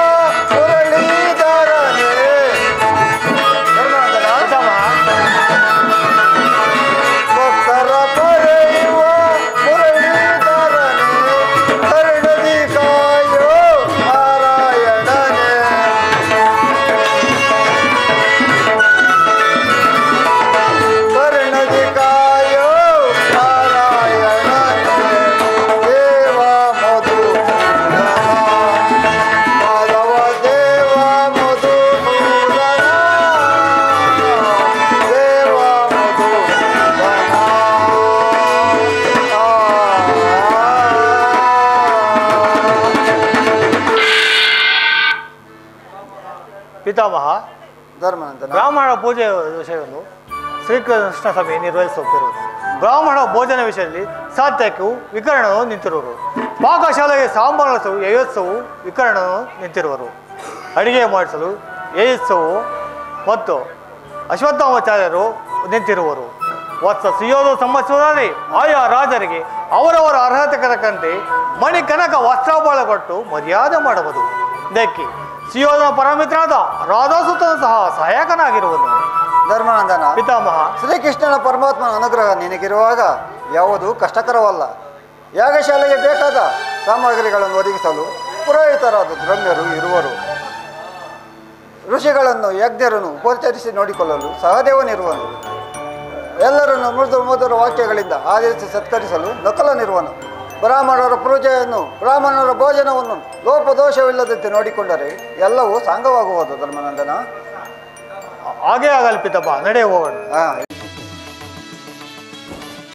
ಪಿತಾಮಹ,
ಧರ್ಮನಂದನ.
ಬ್ರಾಹ್ಮಣ ಪೂಜೆಯ ವಿಷಯವನ್ನು ಶ್ರೀಕೃಷ್ಣ ಸಭೆ ನಿರ್ವಹಿಸುತ್ತಿರುವುದು. ಬ್ರಾಹ್ಮಣ ಭೋಜನ ವಿಷಯದಲ್ಲಿ ಸಾತ್ಯಕ್ಕೂ ವಿಕರಣವು ನಿಂತಿರುವರು. ಪಾಕಶಾಲೆಗೆ ಸಾಂಬಾರಿಸಲು ಯಯೋತ್ಸವು ವಿಕರಣವು ನಿಂತಿರುವರು. ಅಡಿಗೆ ಮಾಡಿಸಲು ಯಯೋತ್ಸವು ಮತ್ತು ಅಶ್ವತ್ಥಾಮಾಚಾರ್ಯರು ನಿಂತಿರುವರು. ವತ್ಸ ಸುಯೋಧ ಸಂವತ್ಸರದಲ್ಲಿ ಆಯಾ ರಾಜರಿಗೆ ಅವರವರ ಅರ್ಹತೆ ತಕ್ಕಂತೆ ಮಣಿ ಕನಕ ವಸ್ತ್ರಾಭರಣ ಕೊಟ್ಟು ಮರ್ಯಾದೆ ಮಾಡುವುದು. ಇದಕ್ಕೆ ಸುಯೋಧನ ಪರಮಿತ್ರನಾದ ರಾಧಾಸುತನು ಸಹ ಸಹಾಯಕನಾಗಿರುವನು.
ಧರ್ಮನಂದನ,
ಪಿತಾಮಹ,
ಶ್ರೀಕೃಷ್ಣನ ಪರಮಾತ್ಮನ ಅನುಗ್ರಹ ನಿನಗಿರುವಾಗ ಯಾವುದೂ ಕಷ್ಟಕರವಲ್ಲ. ಯಾಗಶಾಲೆಗೆ ಬೇಕಾದ ಸಾಮಗ್ರಿಗಳನ್ನು ಒದಗಿಸಲು ಪುರೋಹಿತರಾದ ದ್ರಮ್ಯರು ಇರುವರು. ಋಷಿಗಳನ್ನು ಯಜ್ಞರನ್ನು ಉಪಚರಿಸಿ ನೋಡಿಕೊಳ್ಳಲು ಸಹದೇವನಿರುವನು. ಎಲ್ಲರನ್ನು ಮೃದು ಮಧುರ ವಾಕ್ಯಗಳಿಂದ ಆಧರಿಸಿ ಸತ್ಕರಿಸಲು ನಕಲನಿರುವನು. ಬ್ರಾಹ್ಮಣರ ಭೋಜನವನ್ನು ಲೋಪದೋಷವಿಲ್ಲದಂತೆ ನೋಡಿಕೊಂಡರೆ ಎಲ್ಲವೂ ಸಾಂಗವಾಗುವುದು. ಧರ್ಮನಂದನ,
ಹಾಗೇ ಆಗಲಿ ಪಿತಪ್ಪ, ನಡೆಯ ಹೋಗೋಣ.